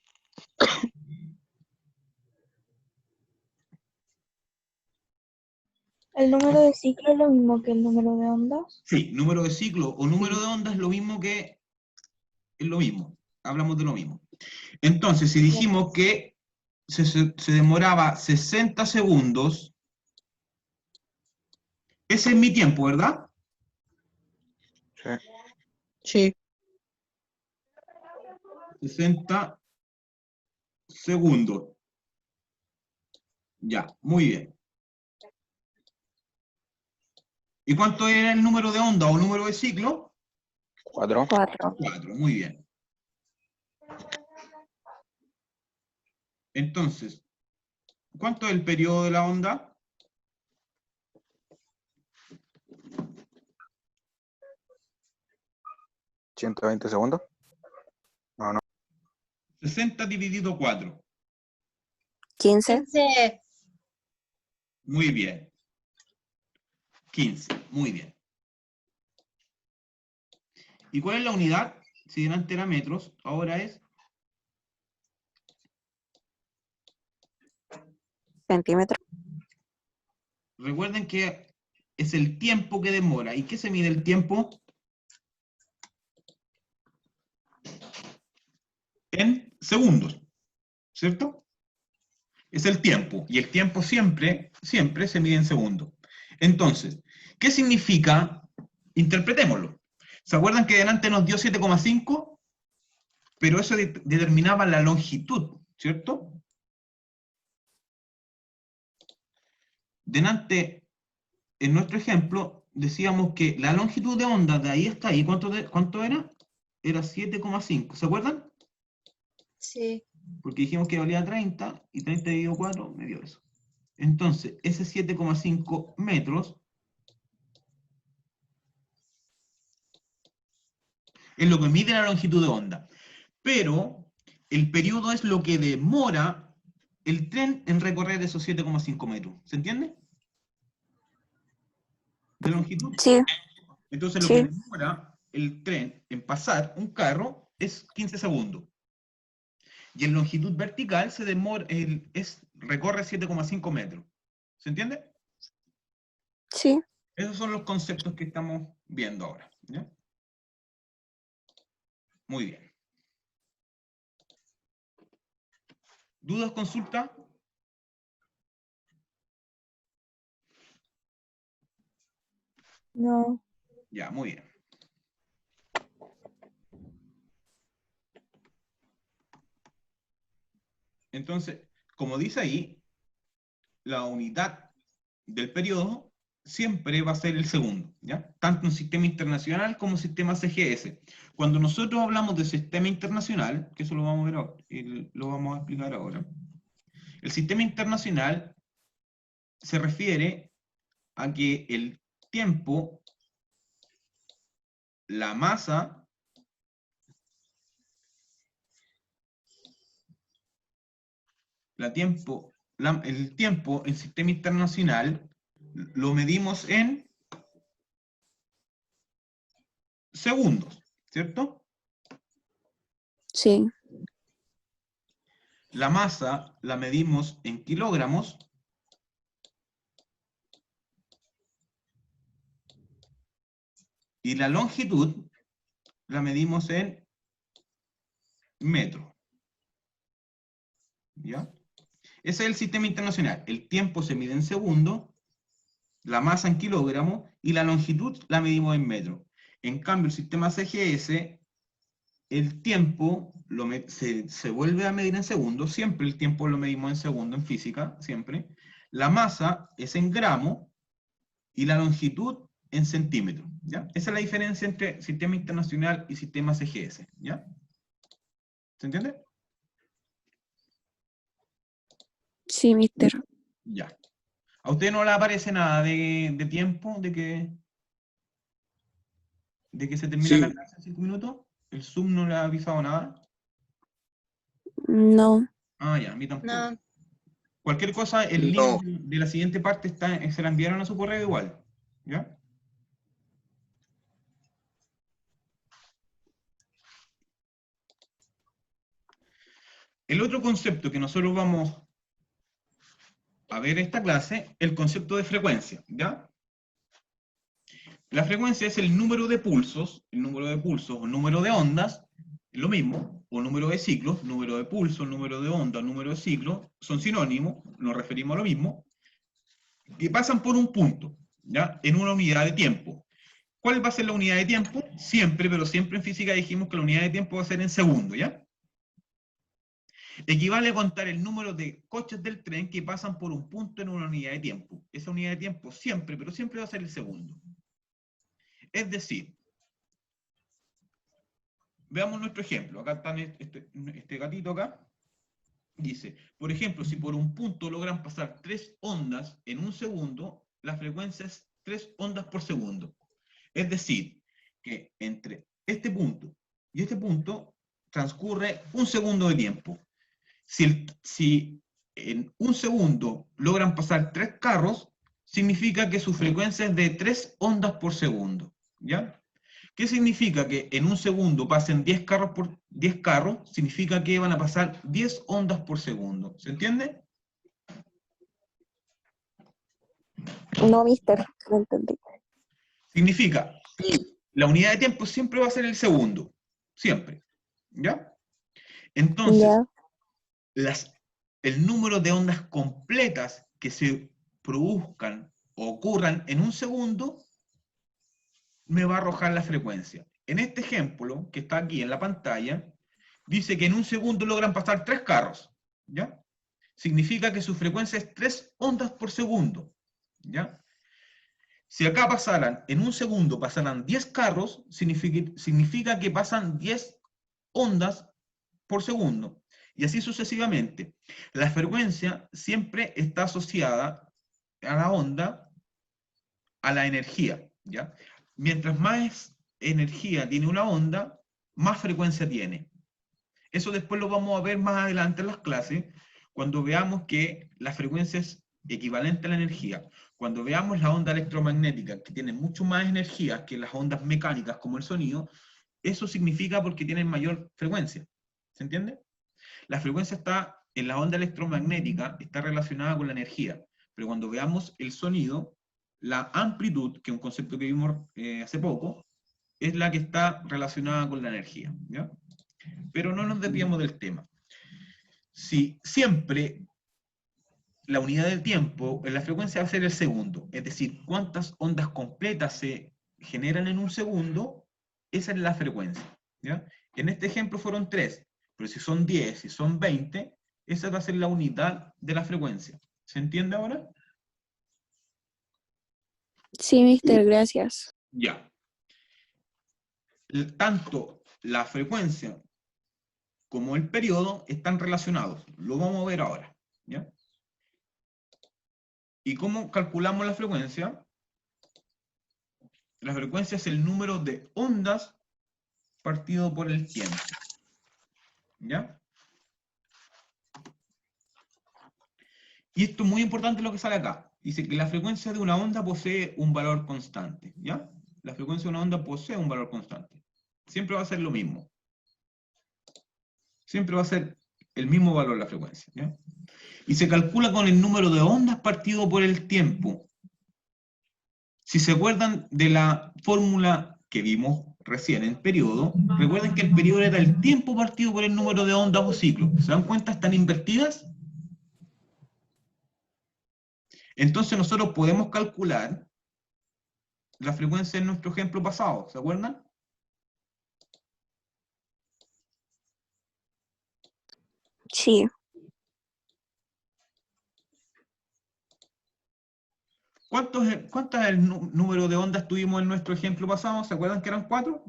¿El número de ciclo es lo mismo que el número de ondas? Sí, número de ciclos o número de ondas es lo mismo que... Es lo mismo, hablamos de lo mismo. Entonces, si dijimos que se demoraba 60 segundos, ese es mi tiempo, ¿verdad? Sí. Sí. 60 segundos. Ya, muy bien. ¿Y cuánto era el número de onda o número de ciclo? 4. 4. 4, muy bien. Entonces, ¿cuánto es el periodo de la onda? ¿120 segundos? No, no. 60 dividido 4. 15. 15. Muy bien. 15, muy bien. ¿Y cuál es la unidad? Si delante era metros, ahora es Centímetros. recuerden que es el tiempo que demora. ¿Y qué se mide el tiempo? En segundos, ¿cierto? Es el tiempo, y el tiempo siempre se mide en segundos. Entonces, ¿qué significa? Interpretémoslo. ¿Se acuerdan que delante nos dio 7,5? Pero eso determinaba la longitud, ¿cierto? Delante, en nuestro ejemplo, decíamos que la longitud de onda de ahí hasta ahí, ¿cuánto era? Era 7,5, ¿se acuerdan? Sí. Porque dijimos que valía 30, y 30 dividido 4 me dio eso. Entonces, ese 7,5 metros es lo que mide la longitud de onda. Pero el periodo es lo que demora el tren en recorrer esos 7,5 metros. ¿Se entiende? De longitud. Sí. Entonces lo Sí. que demora el tren en pasar un carro es 15 segundos. Y en longitud vertical recorre 7,5 metros. ¿Se entiende? Sí. Esos son los conceptos que estamos viendo ahora, ¿ya? Muy bien. ¿Dudas, consulta? No. Ya, muy bien. Entonces, como dice ahí, la unidad del periodo siempre va a ser el segundo, ¿ya? Tanto en sistema internacional como en sistema CGS. Cuando nosotros hablamos de sistema internacional, que eso lo vamos a ver ahora, lo vamos a explicar ahora, el sistema internacional se refiere a que el tiempo, la masa, el tiempo en sistema internacional lo medimos en segundos, ¿cierto? Sí. La masa la medimos en kilogramos. Y la longitud la medimos en metros. ¿Ya? Ese es el sistema internacional. El tiempo se mide en segundos, la masa en kilogramos y la longitud la medimos en metros. En cambio, el sistema CGS, el tiempo se vuelve a medir en segundos. Siempre el tiempo lo medimos en segundos en física, siempre. La masa es en gramos y la longitud en centímetros, ¿ya? Esa es la diferencia entre sistema internacional y sistema CGS, ¿ya? ¿Se entiende? Sí, mister. Ya. ¿A usted no le aparece nada de tiempo, de que se termina Sí. la clase en 5 minutos? ¿El Zoom no le ha avisado nada? No. Ah, ya, a mí tampoco. No. Cualquier cosa, el No. link de la siguiente parte está, se la enviaron a su correo igual, ¿ya? El otro concepto que nosotros vamos a ver en esta clase, el concepto de frecuencia, ¿ya? La frecuencia es el número de pulsos o número de ondas, lo mismo, o número de ciclos, número de pulsos, número de ondas, número de ciclos, son sinónimos, nos referimos a lo mismo, que pasan por un punto, ¿ya? En una unidad de tiempo. ¿Cuál va a ser la unidad de tiempo? Siempre, pero siempre en física dijimos que la unidad de tiempo va a ser en segundo, ¿ya? Equivale a contar el número de coches del tren que pasan por un punto en una unidad de tiempo. Esa unidad de tiempo siempre, pero siempre va a ser el segundo. Es decir, veamos nuestro ejemplo. Acá está este gatito acá. Dice, por ejemplo, si por un punto logran pasar 3 ondas en un segundo, la frecuencia es 3 ondas por segundo. Es decir, que entre este punto y este punto transcurre un segundo de tiempo. Si en un segundo logran pasar 3 carros, significa que su frecuencia es de 3 ondas por segundo, ¿ya? ¿Qué significa? Que en un segundo pasen 10 carros por 10 carros, significa que van a pasar 10 ondas por segundo. ¿Se entiende? No, mister. No entendí. Significa, la unidad de tiempo siempre va a ser el segundo. Siempre. ¿Ya? Entonces, Ya. el número de ondas completas que se produzcan o ocurran en un segundo me va a arrojar la frecuencia. En este ejemplo, que está aquí en la pantalla, dice que en un segundo logran pasar 3 carros, ¿ya? Significa que su frecuencia es 3 ondas por segundo, ¿ya? Si acá pasaran, en un segundo pasaran 10 carros, significa que pasan 10 ondas por segundo. Y así sucesivamente. La frecuencia siempre está asociada a la onda, a la energía, ¿ya? Mientras más energía tiene una onda, más frecuencia tiene. Eso después lo vamos a ver más adelante en las clases, cuando veamos que la frecuencia es equivalente a la energía. Cuando veamos la onda electromagnética, que tiene mucho más energía que las ondas mecánicas como el sonido, eso significa porque tienen mayor frecuencia. ¿Se entiende? La frecuencia está en la onda electromagnética, está relacionada con la energía. Pero cuando veamos el sonido, la amplitud, que es un concepto que vimos hace poco, es la que está relacionada con la energía, ¿ya? Pero no nos desviamos del tema. Si siempre la unidad del tiempo, la frecuencia va a ser el segundo, es decir, cuántas ondas completas se generan en un segundo, esa es la frecuencia, ¿ya? En este ejemplo fueron 3, pero si son 10, si son 20, esa va a ser la unidad de la frecuencia. ¿Se entiende ahora? Sí, mister, gracias. Ya. Tanto la frecuencia como el periodo están relacionados. Lo vamos a ver ahora, ¿ya? ¿Y cómo calculamos la frecuencia? La frecuencia es el número de ondas partido por el tiempo. ¿Ya? Y esto es muy importante lo que sale acá. Dice que la frecuencia de una onda posee un valor constante. ¿Ya? La frecuencia de una onda posee un valor constante. Siempre va a ser lo mismo. Siempre va a ser el mismo valor la frecuencia. ¿Ya? Y se calcula con el número de ondas partido por el tiempo. Si se acuerdan de la fórmula que vimos recién en periodo, recuerden que el periodo era el tiempo partido por el número de ondas o ciclos. ¿Se dan cuenta? Están invertidas. Entonces nosotros podemos calcular la frecuencia en nuestro ejemplo pasado. ¿Se acuerdan? Sí. ¿Cuánto es el número de ondas tuvimos en nuestro ejemplo pasado? ¿Se acuerdan que eran 4?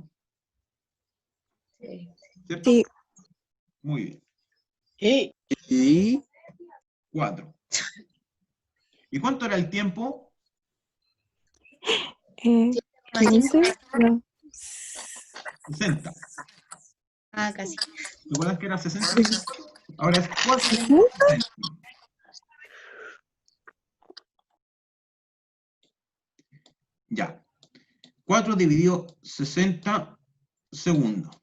Sí. ¿Cierto? Sí. Muy bien. Y 4. ¿Y cuánto era el tiempo? 15. No. 60. Ah, casi. ¿Se acuerdan que era 60 minutos? Ahora es 4. Ya. 4 dividido 60 segundos.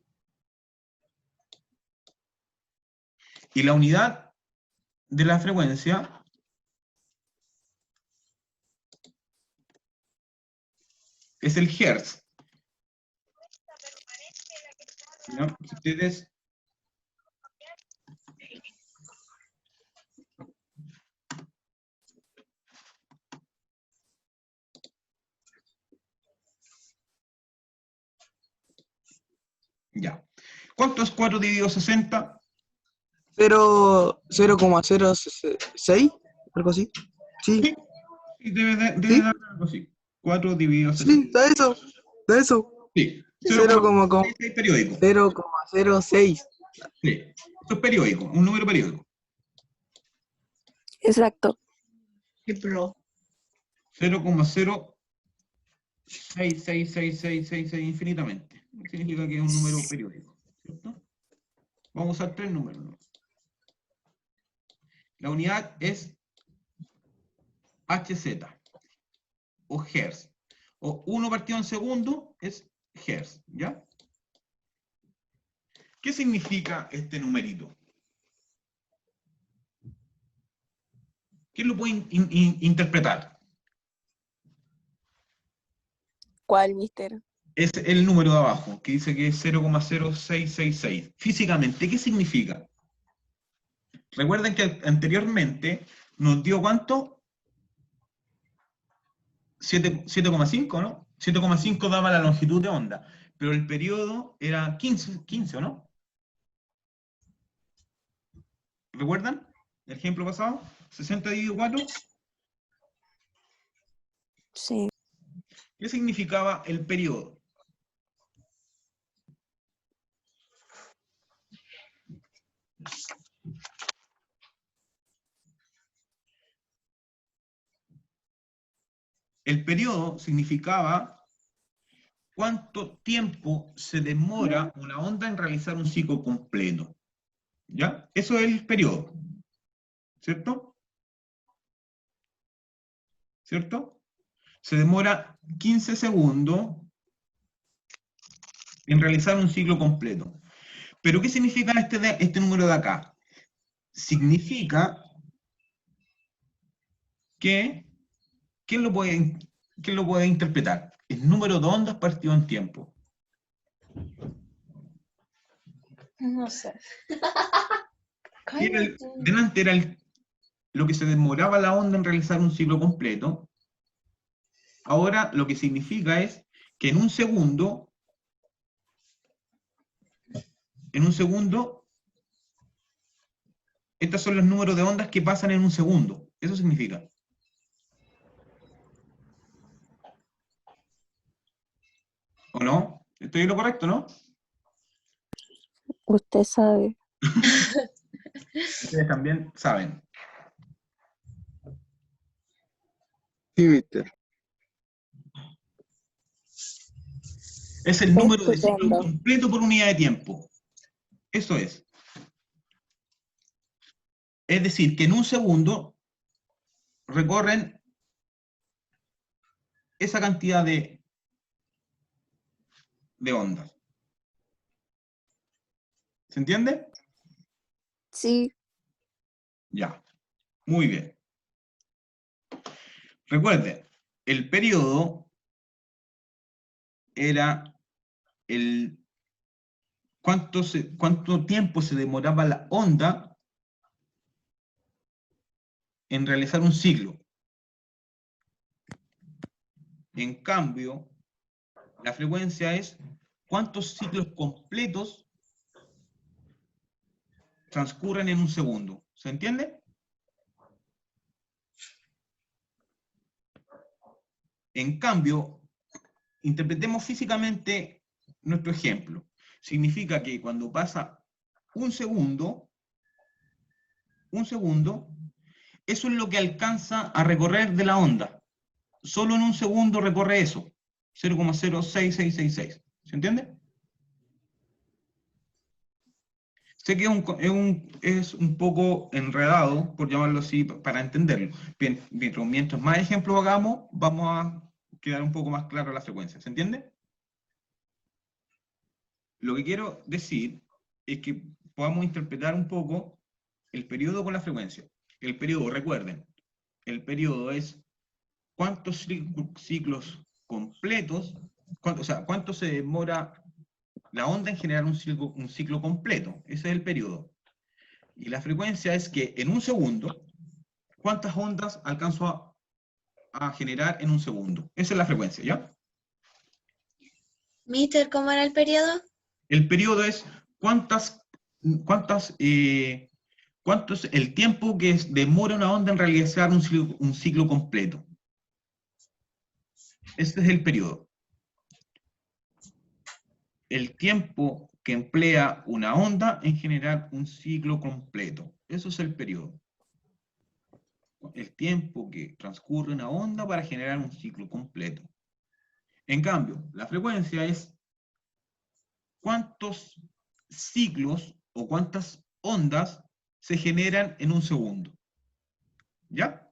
Y la unidad de la frecuencia es el hertz. ¿Ya? Si ustedes ya. ¿Cuánto es 4 dividido 60? 0,006, algo así. Sí, Sí. Y debe ¿Sí? dar algo así. 4 dividido 60. sí, da eso, da eso. Sí. 0,06. 0,6 periódico. 0,06. Sí. Esto es periódico, un número periódico. Exacto. 0,066666 infinitamente. Significa que es un número periódico, ¿cierto? Vamos a usar 3 números, ¿no? La unidad es Hz o Hertz. O 1 partido en segundo es Hertz, ¿ya? ¿Qué significa este numerito? ¿Quién lo puede interpretar? ¿Cuál, mister? Es el número de abajo, que dice que es 0,0666. Físicamente, ¿qué significa? Recuerden que anteriormente nos dio ¿cuánto? 7,5, ¿no? 7,5 daba la longitud de onda, pero el periodo era 15, ¿o no? ¿Recuerdan el ejemplo pasado? 60 dividido 4. Sí. ¿Qué significaba el periodo? El periodo significaba cuánto tiempo se demora una onda en realizar un ciclo completo. ¿Ya? Eso es el periodo. ¿Cierto? ¿Cierto? Se demora 15 segundos en realizar un ciclo completo. ¿Pero qué significa este número de acá? Significa que, ¿quién lo puede interpretar? El número de ondas partido en tiempo. No sé. Delante era lo que se demoraba la onda en realizar un ciclo completo. Ahora lo que significa es que en un segundo, estos son los números de ondas que pasan en un segundo. Eso significa. ¿O no? ¿Estoy en lo correcto, no? Usted sabe. Ustedes también saben. Sí, mister. Es el número de ciclos Estupendo. completo por unidad de tiempo. Eso es. Es decir, que en un segundo recorren esa cantidad de ondas. ¿Se entiende? Sí. Ya. Muy bien. Recuerden, el periodo era cuánto tiempo se demoraba la onda en realizar un ciclo. En cambio, la frecuencia es cuántos ciclos completos transcurren en un segundo. ¿Se entiende? En cambio, interpretemos físicamente nuestro ejemplo. Significa que cuando pasa un segundo, eso es lo que alcanza a recorrer de la onda. Solo en un segundo recorre eso, 0,06666. ¿Se entiende? Sé que es un poco enredado, por llamarlo así, para entenderlo. Bien, mientras más ejemplos hagamos, vamos a quedar un poco más claro la frecuencia. ¿Se entiende? Lo que quiero decir es que podamos interpretar un poco el periodo con la frecuencia. El periodo, recuerden, el periodo es cuántos ciclos completos, cuánto se demora la onda en generar un ciclo completo. Ese es el periodo. Y la frecuencia es que en un segundo, ¿cuántas ondas alcanzo a generar en un segundo? Esa es la frecuencia, ¿ya? Mister, ¿cómo era el periodo? El periodo es cuánto es el tiempo que demora una onda en realizar un ciclo completo. Este es el periodo. El tiempo que emplea una onda en generar un ciclo completo. Eso es el periodo. El tiempo que transcurre una onda para generar un ciclo completo. En cambio, la frecuencia es cuántos ciclos o cuántas ondas se generan en un segundo. ¿Ya?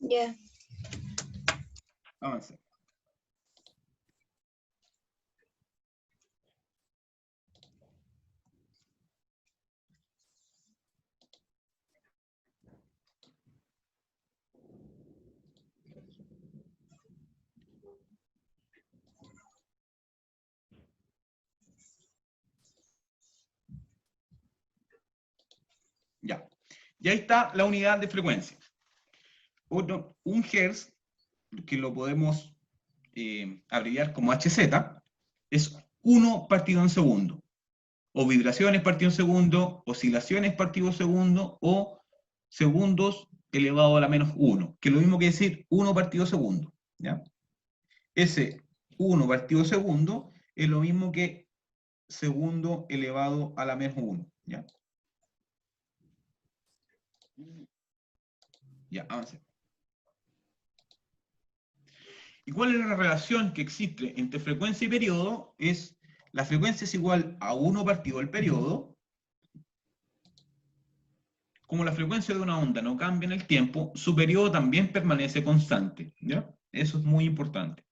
Ya. Avance. Ya. Y ahí está la unidad de frecuencia. Un Hz, que lo podemos abreviar como Hz, es 1 partido en segundo. O vibraciones partido en segundo, oscilaciones partido en segundo, o segundos elevado a la menos 1, que es lo mismo que decir 1 partido segundo. ¿Ya? Ese 1 partido segundo es lo mismo que segundo elevado a la menos 1. ¿Ya? Ya, avance. ¿Y cuál es la relación que existe entre frecuencia y periodo? Es la frecuencia es igual a 1 partido el periodo. Como la frecuencia de una onda no cambia en el tiempo, su periodo también permanece constante. ¿Ya? Eso es muy importante.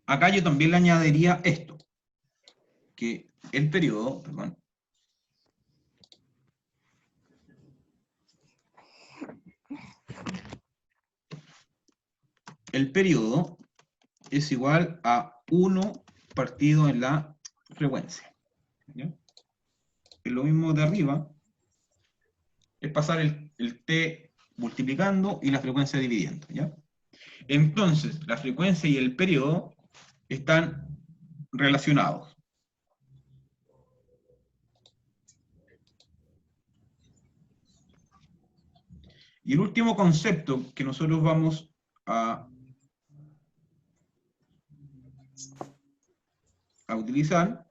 Acá yo también le añadiría esto, que el periodo, perdón, el periodo es igual a 1 partido en la frecuencia. ¿Ya? Es lo mismo de arriba, es pasar el t multiplicando y la frecuencia dividiendo. ¿Ya? Entonces, la frecuencia y el periodo están relacionados. Y el último concepto que nosotros vamos a utilizar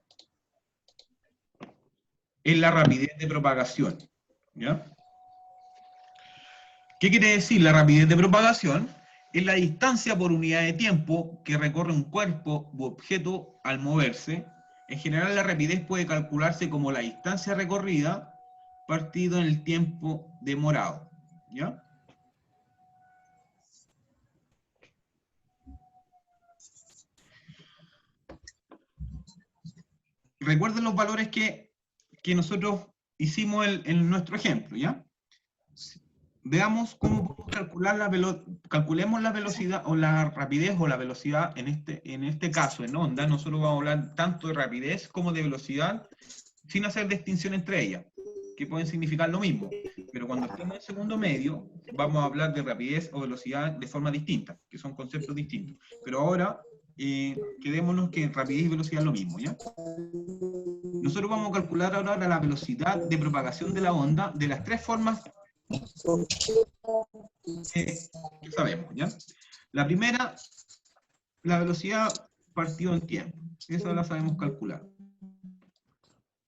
es la rapidez de propagación. ¿Ya? ¿Qué quiere decir la rapidez de propagación? Es la distancia por unidad de tiempo que recorre un cuerpo u objeto al moverse. En general, la rapidez puede calcularse como la distancia recorrida partido en el tiempo demorado. ¿Ya? Recuerden los valores que nosotros hicimos en nuestro ejemplo, ¿ya? Veamos cómo podemos calcular calculemos la velocidad o la rapidez o la velocidad en este caso, en onda. Nosotros vamos a hablar tanto de rapidez como de velocidad sin hacer distinción entre ellas, que pueden significar lo mismo. Pero cuando estemos en segundo medio, vamos a hablar de rapidez o velocidad de forma distinta, que son conceptos distintos. Pero ahora quedémonos que rapidez y velocidad es lo mismo, ¿ya? Nosotros vamos a calcular ahora la velocidad de propagación de la onda de las tres formas que sabemos, ¿ya? La primera, la velocidad partido en tiempo. Esa la sabemos calcular.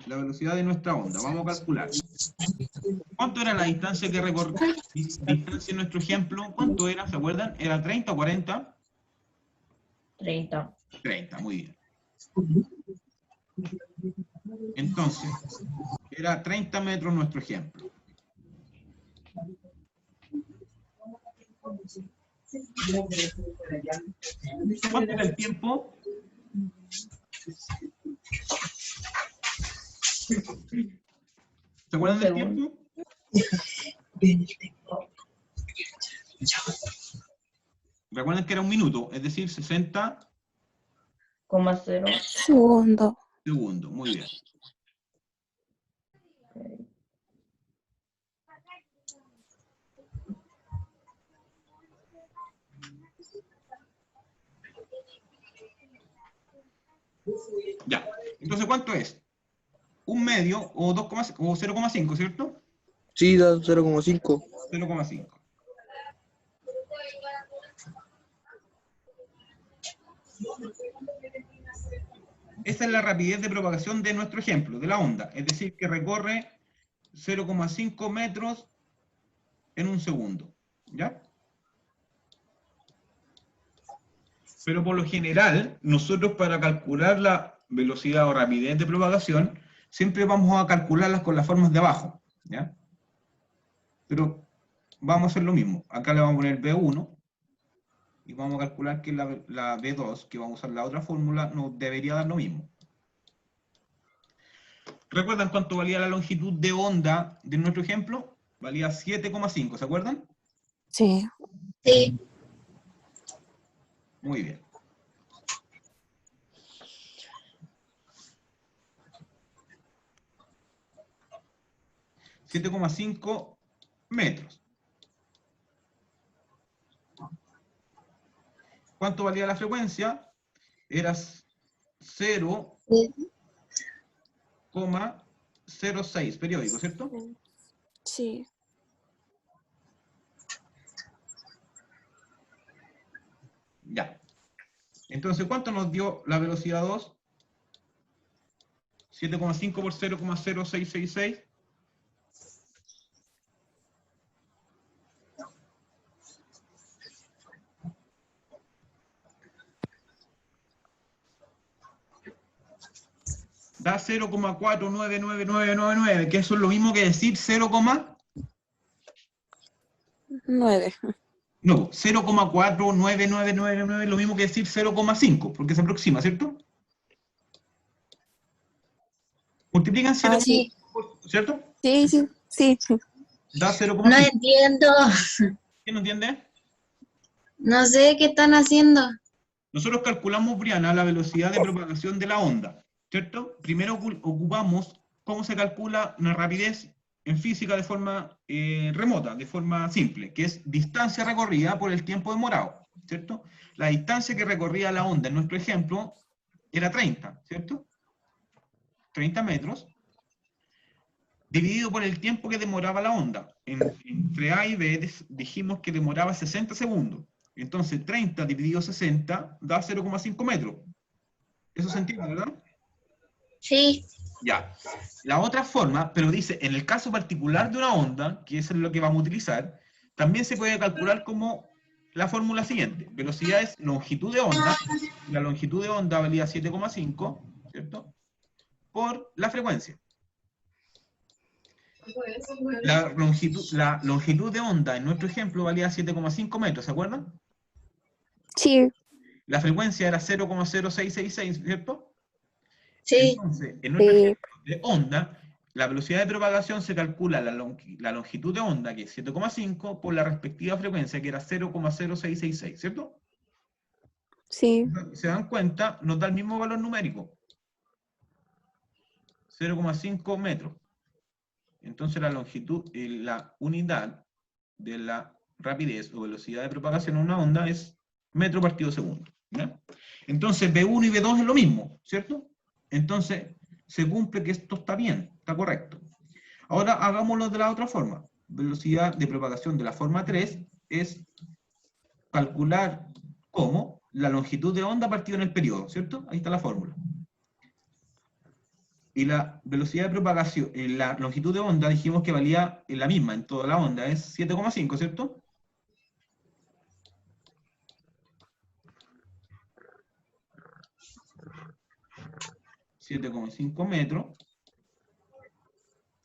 La velocidad de nuestra onda. Vamos a calcular. ¿Cuánto era la distancia que recorrió? Distancia en nuestro ejemplo, ¿cuánto era? ¿Se acuerdan? ¿Era 30 o 40? 30. 30, muy bien. Entonces, era 30 metros nuestro ejemplo. ¿Cuánto era el tiempo? ¿Se acuerdan del tiempo? Recuerden que era un minuto, es decir, 60,0 Segundo. segundos. Muy bien. Ya. Entonces, ¿cuánto es? ¿Un medio o 2, o 0,5, ¿cierto? Sí, da 0,5. 0,5. Esa es la rapidez de propagación de nuestro ejemplo, de la onda. Es decir, que recorre 0,5 metros en un segundo. ¿Ya? Pero por lo general, nosotros para calcular la velocidad o rapidez de propagación, siempre vamos a calcularlas con las formas de abajo. ¿Ya? Pero vamos a hacer lo mismo. Acá le vamos a poner B1. Y vamos a calcular que la B2, que vamos a usar la otra fórmula, nos debería dar lo mismo. ¿Recuerdan cuánto valía la longitud de onda de nuestro ejemplo? Valía 7,5, ¿se acuerdan? Sí. Sí. Muy bien. $7,5 metros. ¿Cuánto valía la frecuencia? Era 0,06 periódico, ¿cierto? Sí. Ya. Entonces, ¿cuánto nos dio la velocidad 2? 7,5 por 0,0666. Da 0,49999, que eso es lo mismo que decir 9. No, 0,49999 es lo mismo que decir 0,5, porque se aproxima, ¿cierto? Multiplican 0,5, Sí. ¿cierto? Sí, sí, sí. Da No 0,5. entiendo. ¿Quién no entiende? No sé qué están haciendo. Nosotros calculamos, Briana, la velocidad de propagación de la onda, ¿cierto? Primero ocupamos cómo se calcula una rapidez en física de forma remota, de forma simple, que es distancia recorrida por el tiempo demorado, ¿cierto? La distancia que recorría la onda en nuestro ejemplo era 30, ¿cierto? 30 metros, dividido por el tiempo que demoraba la onda. Entre A y B dijimos que demoraba 60 segundos. Entonces 30 dividido 60 da 0,5 metros. ¿Eso se entiende, verdad? Sí. Ya. La otra forma, pero dice, en el caso particular de una onda, que eso es lo que vamos a utilizar, también se puede calcular como la fórmula siguiente. Velocidad es longitud de onda. La longitud de onda valía 7,5, ¿cierto? Por la frecuencia. La longitud de onda en nuestro ejemplo valía 7,5 metros, ¿se acuerdan? Sí. La frecuencia era 0,0666, ¿cierto? Sí. Entonces, en nuestro ejemplo de onda, la velocidad de propagación se calcula la longitud de onda, que es 7,5, por la respectiva frecuencia, que era 0,0666, ¿cierto? Sí. Si se dan cuenta, nos da el mismo valor numérico. 0,5 metros. Entonces la longitud, la unidad de la rapidez o velocidad de propagación de una onda es metro partido segundo. ¿Ya? Entonces B1 y B2 es lo mismo, ¿cierto? Entonces se cumple que esto está bien, está correcto. Ahora hagámoslo de la otra forma. Velocidad de propagación de la forma 3 es calcular ¿cómo? La longitud de onda partido en el periodo, ¿cierto? Ahí está la fórmula. Y la velocidad de propagación, la longitud de onda dijimos que valía la misma en toda la onda, es 7,5, ¿cierto? $7,5 metros.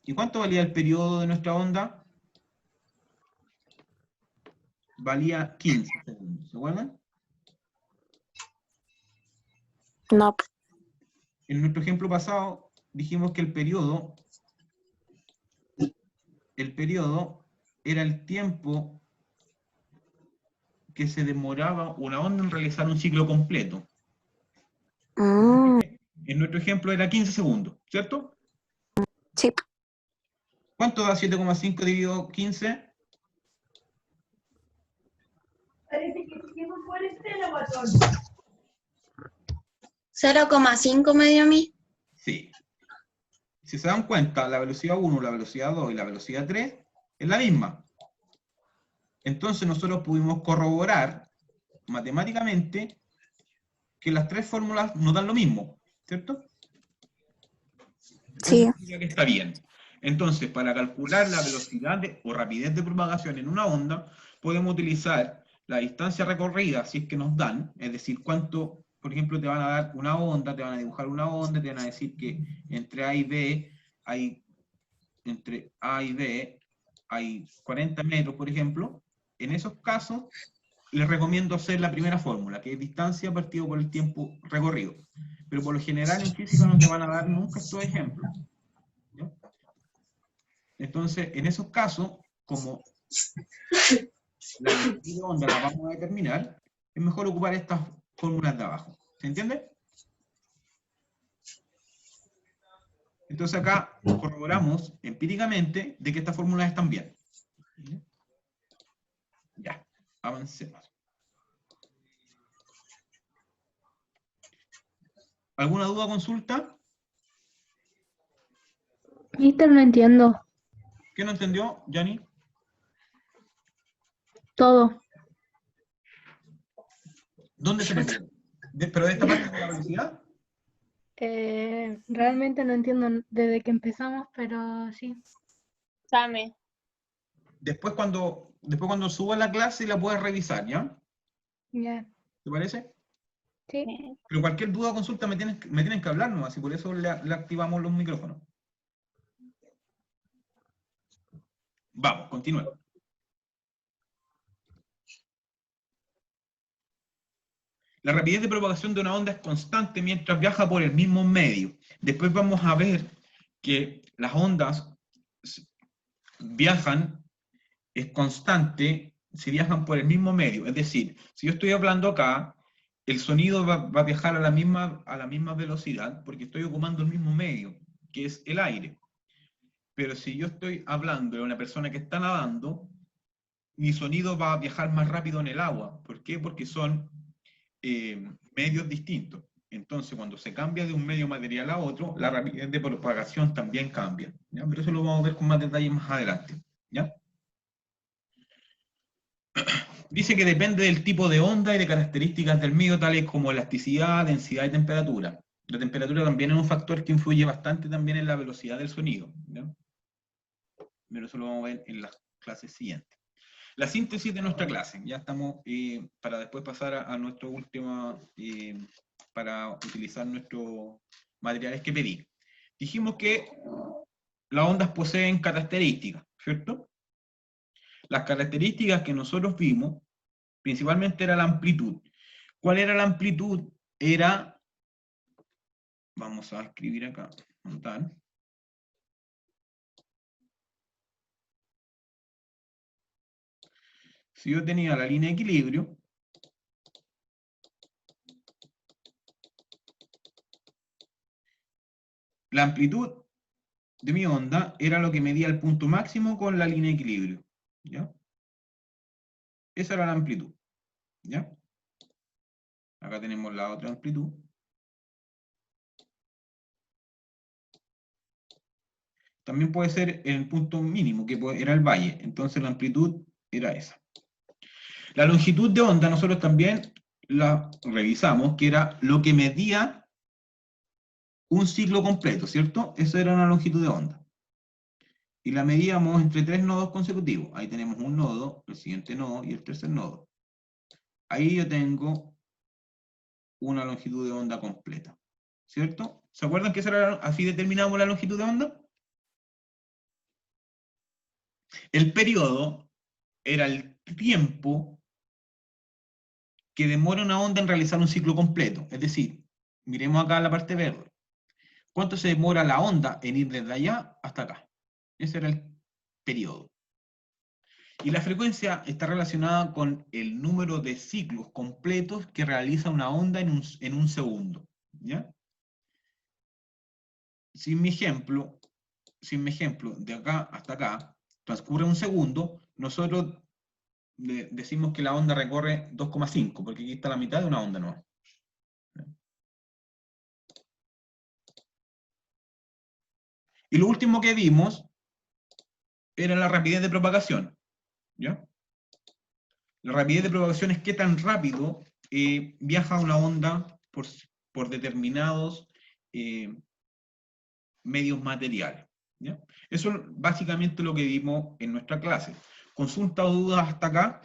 ¿Y cuánto valía el periodo de nuestra onda? Valía 15 segundos, ¿se acuerdan? No. En nuestro ejemplo pasado dijimos que el periodo era el tiempo que se demoraba una onda en realizar un ciclo completo. En nuestro ejemplo era 15 segundos, ¿cierto? Sí. ¿Cuánto da 7,5 dividido 15? Parece que tiene un buen estreno, guatón. 0,5 me dio a mí. Sí. Si se dan cuenta, la velocidad 1, la velocidad 2 y la velocidad 3 es la misma. Entonces nosotros pudimos corroborar matemáticamente que las tres fórmulas nos dan lo mismo, ¿cierto? Sí. Eso significa que está bien. Entonces, para calcular la velocidad o rapidez de propagación en una onda, podemos utilizar la distancia recorrida, si es que nos dan, es decir, cuánto, por ejemplo, te van a dar una onda, te van a dibujar una onda, te van a decir que entre A y B hay 40 metros, por ejemplo. En esos casos, les recomiendo hacer la primera fórmula, que es distancia partido por el tiempo recorrido. Pero por lo general en física no te van a dar nunca estos ejemplos. ¿Ya? Entonces, en esos casos, como la longitud de onda la vamos a determinar, es mejor ocupar estas fórmulas de abajo. ¿Se entiende? Entonces acá corroboramos empíricamente de que estas fórmulas están bien. Ya, avancemos. ¿Alguna duda o consulta? Mister, no entiendo. ¿Qué no entendió, Yanni? Todo. ¿Dónde se le pierde? ¿Pero de esta parte de la velocidad? Realmente no entiendo desde que empezamos, pero sí. Dame. Después cuando suba la clase la puedes revisar, ¿ya? Ya. ¿Te parece? Sí. Pero cualquier duda o consulta me tienen que hablar nomás, y por eso le activamos los micrófonos. Vamos, continuemos. La rapidez de propagación de una onda es constante mientras viaja por el mismo medio. Después vamos a ver que las ondas viajan, es constante si viajan por el mismo medio. Es decir, si yo estoy hablando acá, el sonido va a viajar a la misma velocidad porque estoy ocupando el mismo medio, que es el aire. Pero si yo estoy hablando de una persona que está nadando, mi sonido va a viajar más rápido en el agua. ¿Por qué? Porque son medios distintos. Entonces, cuando se cambia de un medio material a otro, la rapidez de propagación también cambia, ¿ya? Pero eso lo vamos a ver con más detalle más adelante, ¿ya? Dice que depende del tipo de onda y de características del medio, tales como elasticidad, densidad y temperatura. La temperatura también es un factor que influye bastante también en la velocidad del sonido, ¿ya? Pero eso lo vamos a ver en las clases siguientes. La síntesis de nuestra clase. Ya estamos para después pasar a nuestro último, para utilizar nuestros materiales que pedí. Dijimos que las ondas poseen características, ¿cierto? Las características que nosotros vimos, principalmente era la amplitud. ¿Cuál era la amplitud? Era, vamos a escribir acá, montar. Si yo tenía la línea de equilibrio, la amplitud de mi onda era lo que medía el punto máximo con la línea de equilibrio, ¿ya? Esa era la amplitud, ¿ya? Acá tenemos la otra amplitud. También puede ser el punto mínimo, que era el valle. Entonces la amplitud era esa. La longitud de onda nosotros también la revisamos, que era lo que medía un ciclo completo, ¿cierto? Esa era una longitud de onda. Y la medíamos entre 3 nodos consecutivos. Ahí tenemos un nodo, el siguiente nodo y el tercer nodo. Ahí yo tengo una longitud de onda completa, ¿cierto? ¿Se acuerdan que así determinamos la longitud de onda? El periodo era el tiempo que demora una onda en realizar un ciclo completo. Es decir, miremos acá la parte verde. ¿Cuánto se demora la onda en ir desde allá hasta acá? Ese era el periodo. Y la frecuencia está relacionada con el número de ciclos completos que realiza una onda en un segundo. ¿Ya? Si mi ejemplo, de acá hasta acá transcurre un segundo, nosotros decimos que la onda recorre 2,5, porque aquí está la mitad de una onda nueva. Y lo último que vimos era la rapidez de propagación. ¿Ya? La rapidez de propagación es qué tan rápido viaja una onda por determinados medios materiales. ¿Ya? Eso es básicamente lo que vimos en nuestra clase. ¿Consulta o dudas hasta acá?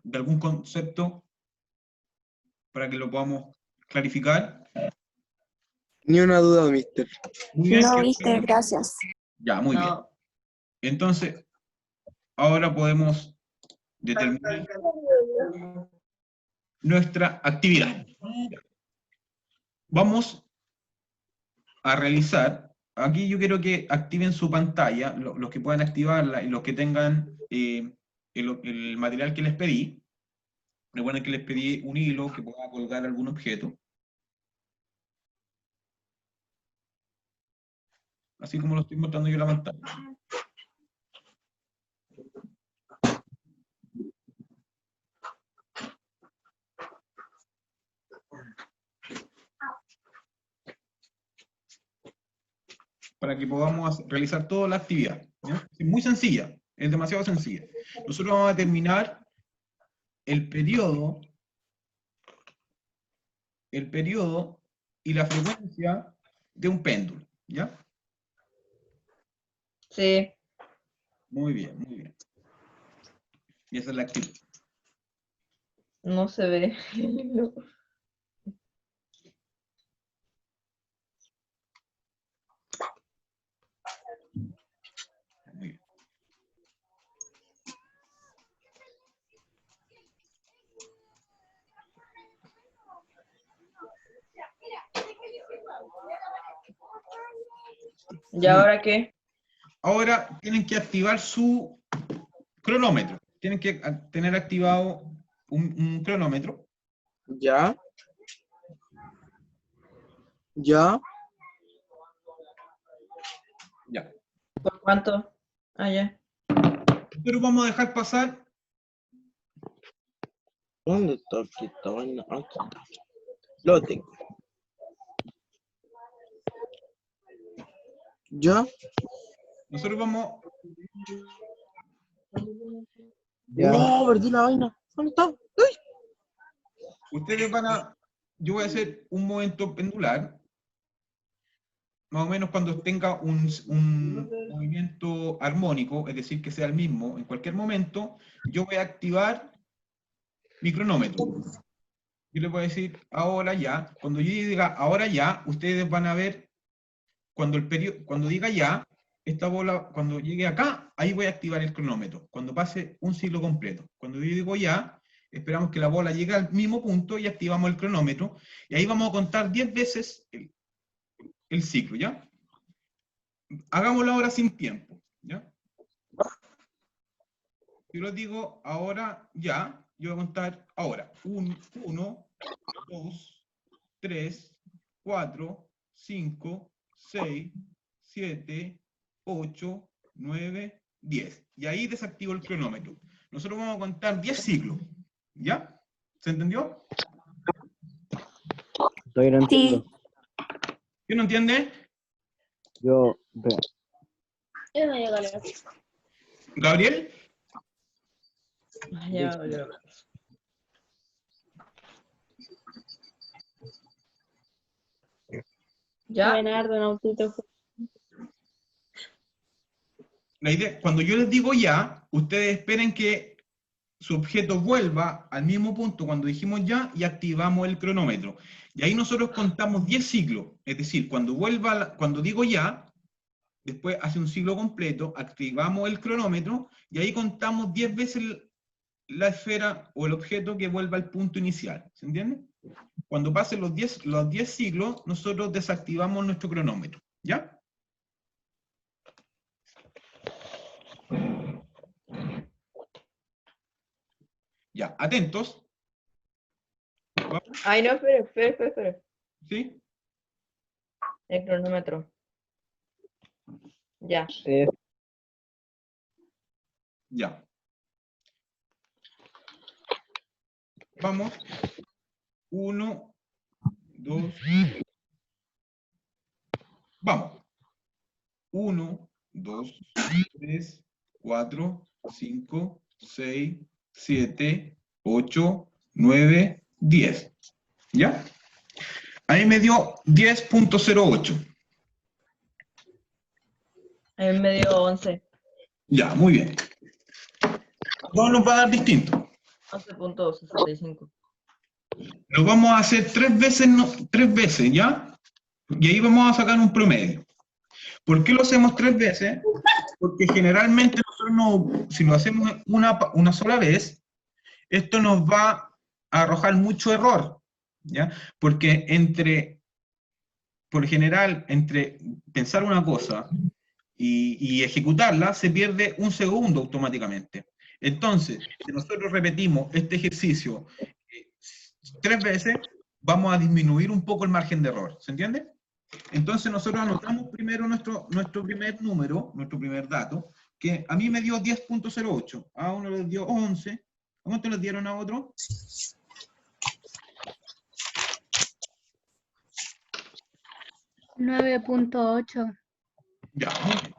¿De algún concepto para que lo podamos clarificar? Ni una duda, mister. Muy bien. No, mister, gracias. Ya, muy bien. Entonces, ahora podemos determinar nuestra actividad. Vamos a realizar, aquí yo quiero que activen su pantalla, los que puedan activarla y los que tengan el material que les pedí. Recuerden que les pedí un hilo que pueda colgar algún objeto. Así como lo estoy mostrando yo en la pantalla. Para que podamos realizar toda la actividad. ¿Ya? Es muy sencilla, es demasiado sencilla. Nosotros vamos a determinar el periodo y la frecuencia de un péndulo. ¿Ya? Sí. Muy bien, muy bien. Y esa es la actividad. No se ve. No. Muy bien. ¿Y ahora qué? Ahora tienen que activar su cronómetro. Tienen que tener activado un cronómetro. Ya. Ya. Ya. ¿Por cuánto? Ah, ya. Pero vamos a dejar pasar. ¿Dónde está aquí esta vaina? Aquí está. Lo tengo. Ya. Nosotros vamos. Ya. No, perdí la vaina. ¿Dónde está? ¡Uy! Ustedes van a. Yo voy a hacer un movimiento pendular. Más o menos cuando tenga un movimiento armónico, es decir, que sea el mismo en cualquier momento, yo voy a activar mi cronómetro. Yo les voy a decir ahora ya. Cuando yo diga ahora ya, ustedes van a ver cuando diga ya, esta bola, cuando llegue acá, ahí voy a activar el cronómetro. Cuando pase un ciclo completo. Cuando yo digo ya, esperamos que la bola llegue al mismo punto y activamos el cronómetro. Y ahí vamos a contar 10 veces el ciclo, ¿ya? Hagámoslo ahora sin tiempo, ¿ya? Si lo digo ahora ya, yo voy a contar ahora. 1, 2, 3, 4, 5, 6, 7, 8, 9, 10. Y ahí desactivo el cronómetro. Nosotros vamos a contar 10 ciclos, ¿ya? ¿Se entendió? Todavía no Sí. entiendo. ¿Quién no entiende? Yo, ve, Yo no llego a leer. ¿Gabriel? Ya, ya. Ya. Buenardo, Nautito. La idea, cuando yo les digo ya, ustedes esperen que su objeto vuelva al mismo punto cuando dijimos ya y activamos el cronómetro. Y ahí nosotros contamos 10 ciclos. Es decir, cuando vuelva, cuando digo ya, después hace un ciclo completo, activamos el cronómetro y ahí contamos 10 veces la esfera o el objeto que vuelva al punto inicial. ¿Se entiende? Cuando pasen los 10 ciclos, nosotros desactivamos nuestro cronómetro. ¿Ya? Ya, atentos. Ay, no, espera. ¿Sí? El cronómetro. Ya. Ya. Vamos. 1, 2. Vamos. 1, 2, 3, 4, 5, 6, 7, 8, 9, 10. ¿Ya? Ahí me dio 10.08. A mí me dio 11. Ya, muy bien. No nos va a dar distinto. 11.65. Lo vamos a hacer 3 veces, 3 veces, ¿ya? Y ahí vamos a sacar un promedio. ¿Por qué lo hacemos 3 veces? Porque generalmente nosotros si lo hacemos una sola vez, esto nos va a arrojar mucho error, ¿ya? Porque por general, entre pensar una cosa y ejecutarla, se pierde un segundo automáticamente. Entonces, si nosotros repetimos este ejercicio 3 veces, vamos a disminuir un poco el margen de error, ¿se entiende? Entonces nosotros anotamos primero nuestro primer número, nuestro primer dato, que a mí me dio 10.08, a uno le dio 11, ¿a cuánto les dieron a otro? $9.8. Ya, muy bien.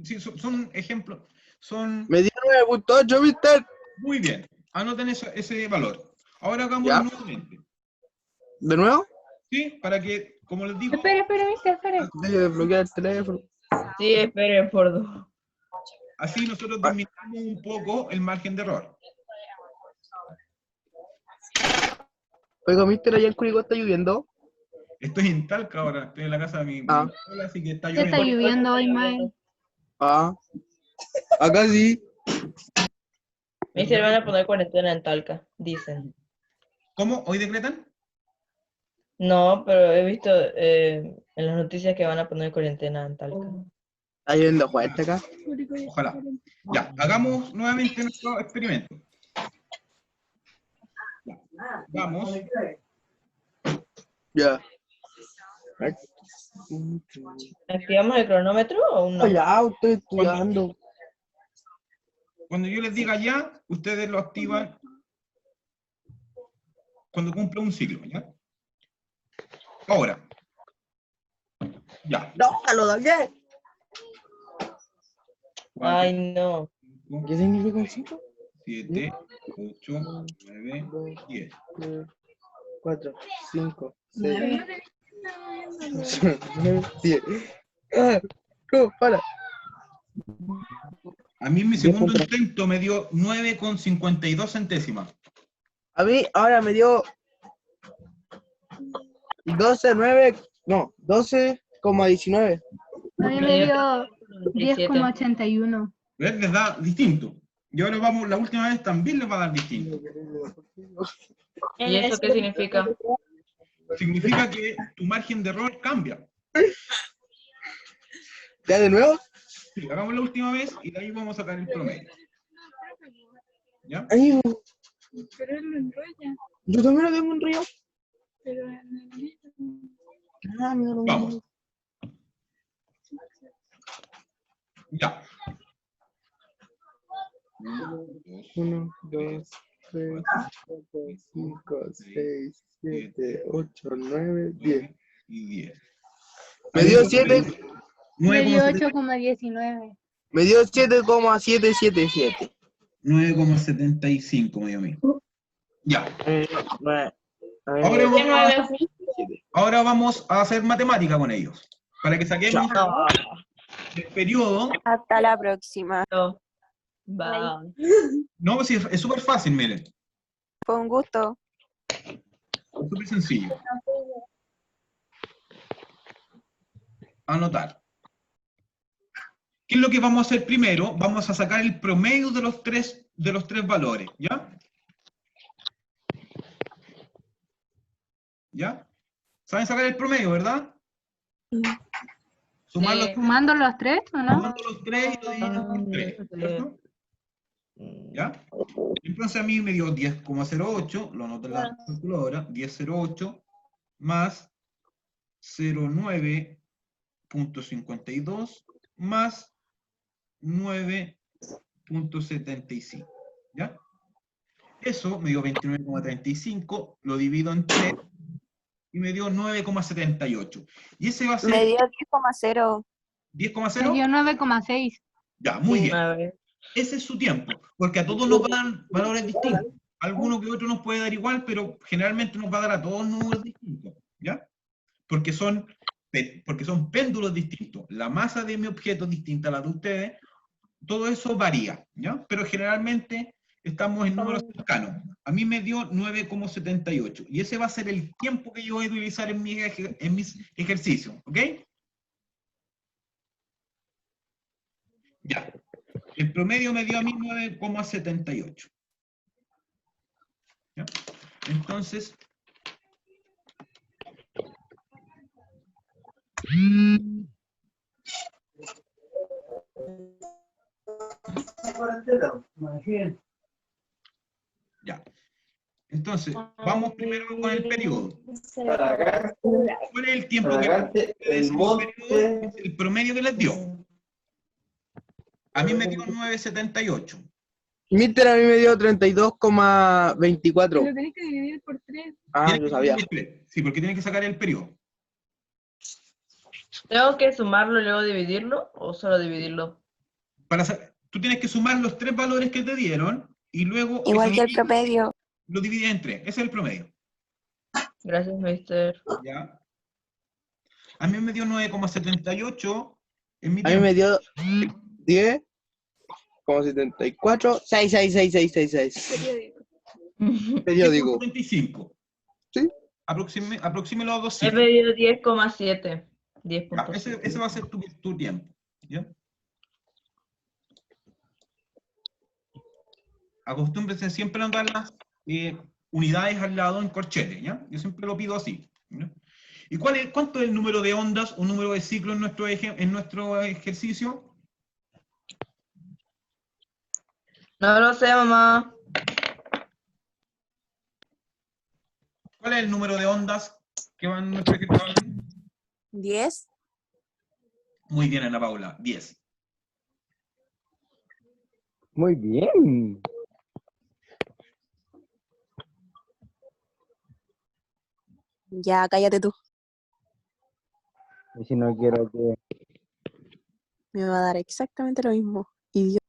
Sí, son ejemplos, son me dio 9.8, mister. muy bien. Anoten ese valor. Ahora hagámoslo Ya. nuevamente. ¿De nuevo? ¿Sí? Para que, como les digo, Espera, mister, espera. Deje de bloquear el teléfono. Sí, espere por 2. así nosotros disminuimos un poco el margen de error. Oiga, mister, allá en Curicó está lloviendo. Estoy en Talca ahora, estoy en la casa de mi Ah. abuela, así que está ¿Qué está lloviendo. lloviendo hoy, Mae? Ah. Acá sí. Me se van a poner cuarentena en Talca, dicen. ¿Cómo? ¿Hoy decretan? No, pero he visto en las noticias que van a poner cuarentena en Talca. Está lloviendo fuerte acá. Ojalá. Ya, hagamos nuevamente nuestro experimento. Ya, vamos. Ya. ¿Activamos el cronómetro o no? Ya, estoy estudiando. Cuando yo les diga ya, ustedes lo activan cuando cumpla un ciclo, ¿ya? Ahora. Ya. No, lo dañé. Ay, no. ¿Qué significa un 5? 7, 8, 9, 10. 4, 5, 6, 9, 10. Ah, no, para. A mí mi segundo intento me dio 9,52 centésimas. A mí ahora me dio 12,19. A mí me dio 10,81. ¿Ves? Les da distinto. Y ahora vamos, la última vez también les va a dar distinto. ¿Y eso qué significa? Significa que tu margen de error cambia. ¿Ya de nuevo? Sí, hagamos la última vez y de ahí vamos a sacar el promedio. ¿Ya? Ay, Pero él lo enrolla. yo también lo tengo en río. Pero Vamos. Ya. 1, 2, 3, 4, 5, 6, 7, 8, 9, 10. Y 10. Me dio 7, Me dio 9,7 8,19. me dio 7,777. 9,75 me dio a mí. Ya. Ahora vamos a hacer matemática con ellos. Para que saquemos el periodo. Hasta la próxima. Va. No, pues sí, es súper fácil, miren. Fue un gusto. Es súper sencillo. Anotar. ¿Qué es lo que vamos a hacer primero? Vamos a sacar el promedio de los tres valores, ¿ya? ¿Ya? ¿Saben sacar el promedio, verdad? Sumar los, ¿Sumando los tres o no? sumando los 3 y lo dividiendo por 3, ¿cierto? ¿Ya? Entonces a mí me dio 10,08, lo anoto en la calculadora, 10,08 más 0,9.52 más 9.75, ¿ya? Eso me dio 29,35, lo divido en 3 y me dio 9,78. Y ese va a ser Me dio 10,0. 10,0. Me dio 9,6. Ya, muy Sí. bien. Ese es su tiempo, porque a todos nos dan valores distintos. Alguno que otro nos puede dar igual, pero generalmente nos va a dar a todos números distintos, ¿ya? Porque son péndulos distintos. La masa de mi objeto es distinta a la de ustedes. Todo eso varía, ¿ya? Pero generalmente estamos en números cercanos. A mí me dio 9,78. Y ese va a ser el tiempo que yo voy a utilizar en mis ejercicios, ¿ok? Ya. El promedio me dio a mí 9,78. ¿Ya? Entonces, ya. Entonces, vamos primero con el periodo. ¿Cuál es el tiempo que es el promedio que les dio? A mí me dio 9,78. Mister, a mí me dio 32,24. Lo tenés que dividir por 3. Ah, Tienes yo que sabía. dividir, sí, porque tienes que sacar el periodo. ¿Tengo que sumarlo y luego dividirlo o solo dividirlo? Tú tienes que sumar los 3 valores que te dieron y luego Igual que el promedio. lo divides en 3. Ese es el promedio. Gracias, mister. ¿Ya? A mí me dio 9,78 en mi A mí me tiempo. dio 10,74. 6666666. Periódico. 25. Sí. Aproxímelo a 2 He cifras. pedido 10,7. Ya, 10.7. ese va a ser tu tiempo. ¿Ya? Acostúmbrense siempre a andar las unidades al lado en corchete, ¿ya? Yo siempre lo pido así, ¿ya? ¿Y cuánto es el número de ondas o número de ciclos en nuestro ejercicio? No lo sé, mamá. ¿Cuál es el número de ondas que van en nuestro ejercicio? 10. Muy bien, Ana Paula, 10. Muy bien. Ya, cállate tú. Y si no quiero que... Me va a dar exactamente lo mismo. Idiota.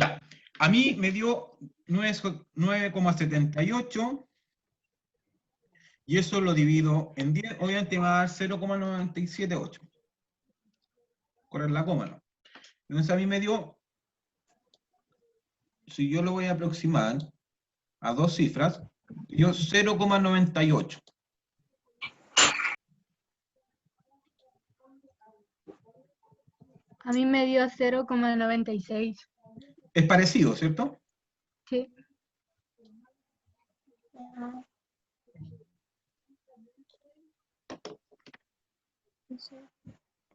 Ya. A mí me dio 9,78 y eso lo divido en 10, obviamente me va a dar 0,978. Correr la coma, ¿no? Entonces a mí me dio, si yo lo voy a aproximar a 2 cifras, dio 0,98. A mí me dio 0,96. Es parecido, ¿cierto? Sí.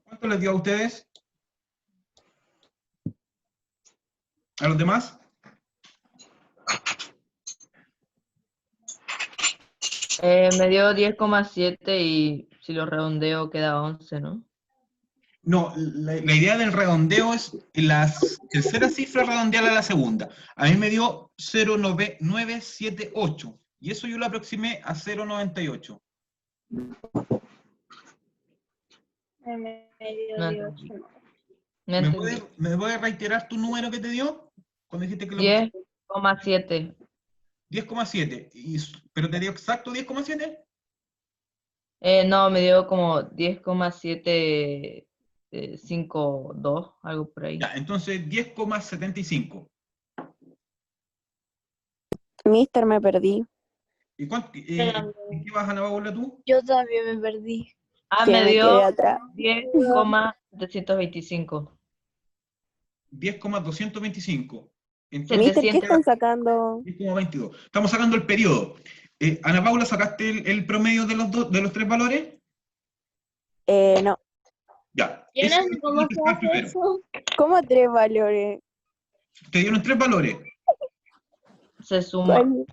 ¿Cuánto les dio a ustedes? ¿A los demás? Me dio 10,7 y si lo redondeo queda 11, ¿no? No, la idea del redondeo es la tercera cifra redondearla a la segunda. A mí me dio 0,978 y eso yo lo aproximé a 0,98. Me No dio entendí. 8. No entendí. ¿Me puedes reiterar tu número que te dio? Cuando dijiste que lo 10,7. 10,7. ¿Pero te dio exacto 10,7? No, me dio como 10,752, algo por ahí. Ya, entonces 10,75. Mister, me perdí. ¿Y en qué vas, Ana Paula, tú? Yo también me perdí. Ah, Que me me quedé dio atrás. 10,725. 10,225. Entonces, Mister, ¿qué 700. están sacando? 10,22. Estamos sacando el periodo. Ana Paula, ¿sacaste el promedio de los tres valores? No. Ya. Yo Ese no es sé el cómo que se está hace primero. eso. ¿Cómo 3 valores? Te dieron tres valores. Se suma ¿Cuál?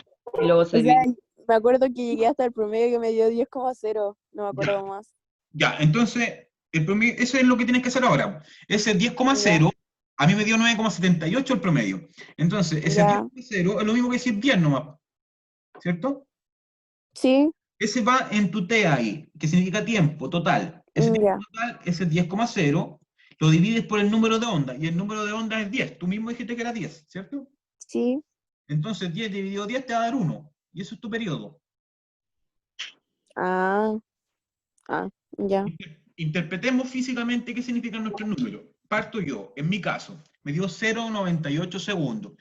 y luego se O sea, divide. me acuerdo que llegué hasta el promedio que me dio 10,0. No me acuerdo más. Ya, entonces, el promedio, eso es lo que tienes que hacer ahora. Ese 10,0, a mí me dio 9,78 el promedio. Entonces, ese Ya. 10,0 es lo mismo que decir 10 nomás. ¿Cierto? Sí. Ese va en tu T ahí, que significa tiempo total. Ese tiempo Ya. total es el 10,0, lo divides por el número de onda, y el número de onda es 10. Tú mismo dijiste que era 10, ¿cierto? Sí. Entonces 10 dividido 10 te va a dar 1, y eso es tu periodo. Ah, ya. Interpretemos físicamente qué significan nuestros números. Parto yo, en mi caso, me dio 0,98 segundos.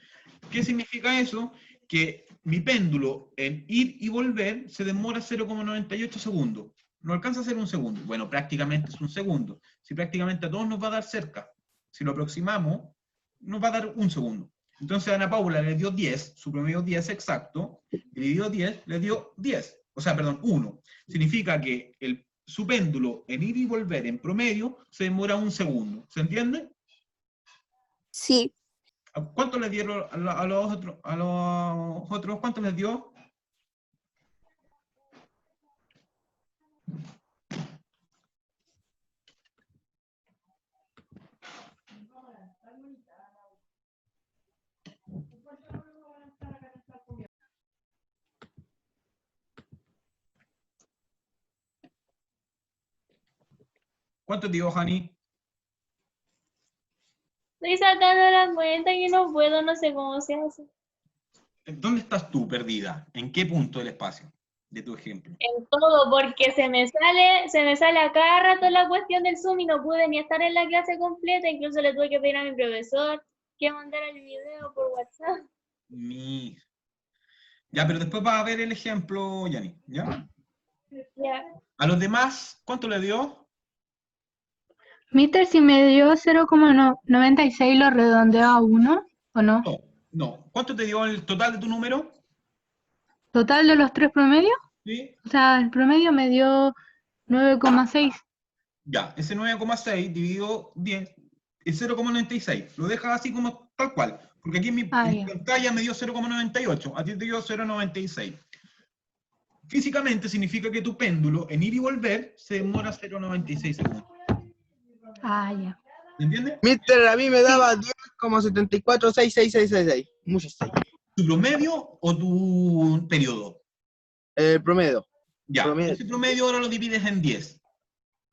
¿Qué significa eso? Que mi péndulo en ir y volver se demora 0,98 segundos. No alcanza a ser un segundo. Bueno, prácticamente es un segundo. Si prácticamente a todos nos va a dar cerca. Si lo aproximamos, nos va a dar un segundo. Entonces a Ana Paula le dio 10, su promedio 10 exacto, dividido 10, le dio 10. O sea, perdón, 1. Significa que su péndulo en ir y volver en promedio se demora un segundo. ¿Se entiende? Sí. ¿Cuánto les dieron a los otros? ¿Cuánto les dio? ¿Cuánto te dio, Jani? Estoy sacando la cuenta y no puedo, no sé cómo se hace. ¿Dónde estás tú perdida? ¿En qué punto del espacio de tu ejemplo? En todo, porque se me sale a cada rato la cuestión del Zoom y no pude ni estar en la clase completa, incluso le tuve que pedir a mi profesor que mandara el video por WhatsApp. Ya, pero después vas a ver el ejemplo, Yanni, ¿ya? Ya. A los demás, ¿cuánto le dio? Mister, si me dio 0,96, ¿lo redondeo a 1 o no? No. ¿Cuánto te dio el total de tu número? ¿Total de los tres promedios? Sí. O sea, el promedio me dio 9,6. Ya, ese 9,6 dividido 10 es 0,96. Lo dejas así como tal cual. Porque aquí en mi pantalla me dio 0,98. A ti te dio 0,96. Físicamente significa que tu péndulo en ir y volver se demora 0,96 segundos. Ah, ya. ¿Me entiendes? Mister, a mí me daba 10,746666. Muchos 6. ¿Tu promedio o tu periodo? El promedio. Ya, Promedio. ese promedio ahora lo divides en 10.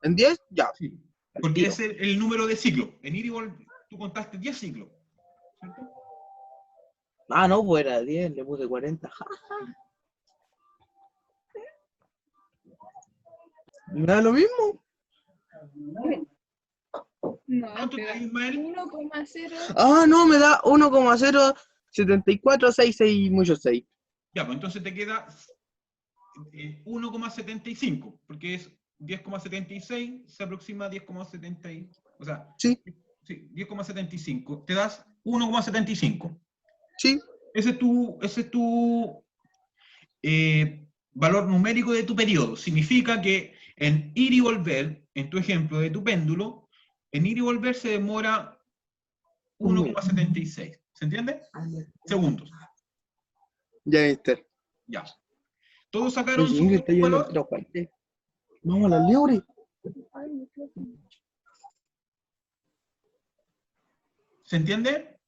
¿En 10? Ya. Sí. Porque es el número de ciclos. En ir y volver, tú contaste 10 ciclos. ¿Cierto? Ah, no, pues era 10, le puse 40. ¿Me da lo mismo? No, ¿Cuánto te dio, Ismael? 1,0. Ah, no, me da 1,07466 muchos 6. Ya, pues entonces te queda 1,75, porque es 10,76, se aproxima a 10,70, o sea, sí, 10,75, te das 1,75. Sí. Ese es tu valor numérico de tu periodo. Significa que en ir y volver, en tu ejemplo de tu péndulo, en ir y volver se demora 1,76. ¿Se entiende? Segundos. Ya, mister. Ya. ¿Todos sacaron Oye, su Ingrid, está lleno valor? de los guantes. Vamos a la libre. ¿Se entiende?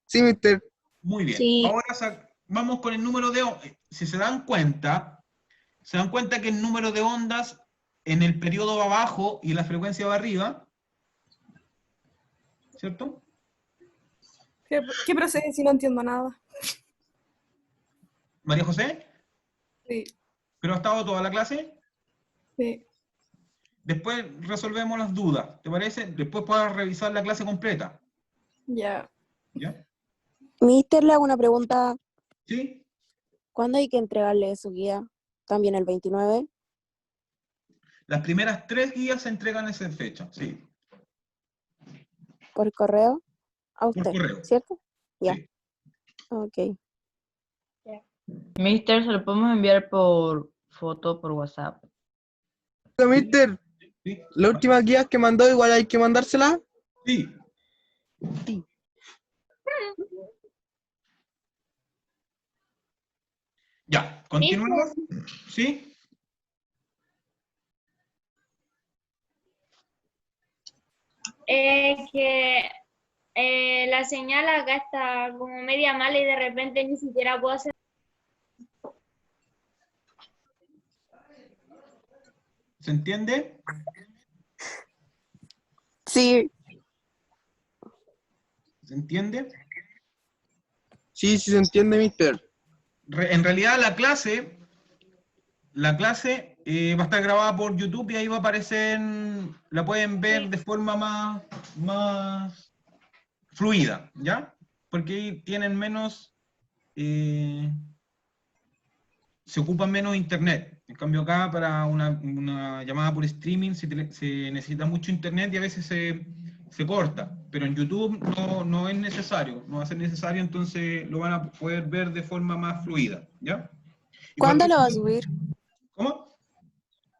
Sí, mister. Muy bien. Sí. Ahora vamos con el número de ondas. Si se dan cuenta que el número de ondas en el periodo va abajo y la frecuencia va arriba. ¿Cierto? ¿Qué procede si no entiendo nada? María José, Sí, ¿pero ha estado toda la clase? sí. Después resolvemos las dudas, ¿te parece? Después puedes revisar la clase completa. Ya. ¿Ya? Mister, le hago una pregunta. ¿Sí? ¿Cuándo hay que entregarle su guía? ¿También el 29? Las primeras 3 guías se entregan en esa fecha, sí. ¿Por correo? A Por usted, correo. ¿cierto? Ya. Sí. Ok. Mister, se lo podemos enviar por foto, por WhatsApp. Mister, ¿Sí? la última guía que mandó, igual hay que mandársela. Sí. Sí. Ya, continuemos. ¿Sí? Que la señal acá está como media mala y de repente ni siquiera puedo hacer. ¿Se entiende? Sí. ¿Se entiende? Sí, sí se entiende, mister. En realidad la clase va a estar grabada por YouTube y ahí va a aparecer, la pueden ver de forma más fluida, ¿ya? Porque ahí tienen menos, se ocupa menos internet. En cambio acá para una llamada por streaming se necesita mucho internet y a veces se corta. Pero en YouTube no es necesario, no va a ser necesario, entonces lo van a poder ver de forma más fluida, ¿ya? ¿Cuándo lo va a subir? ¿Cómo?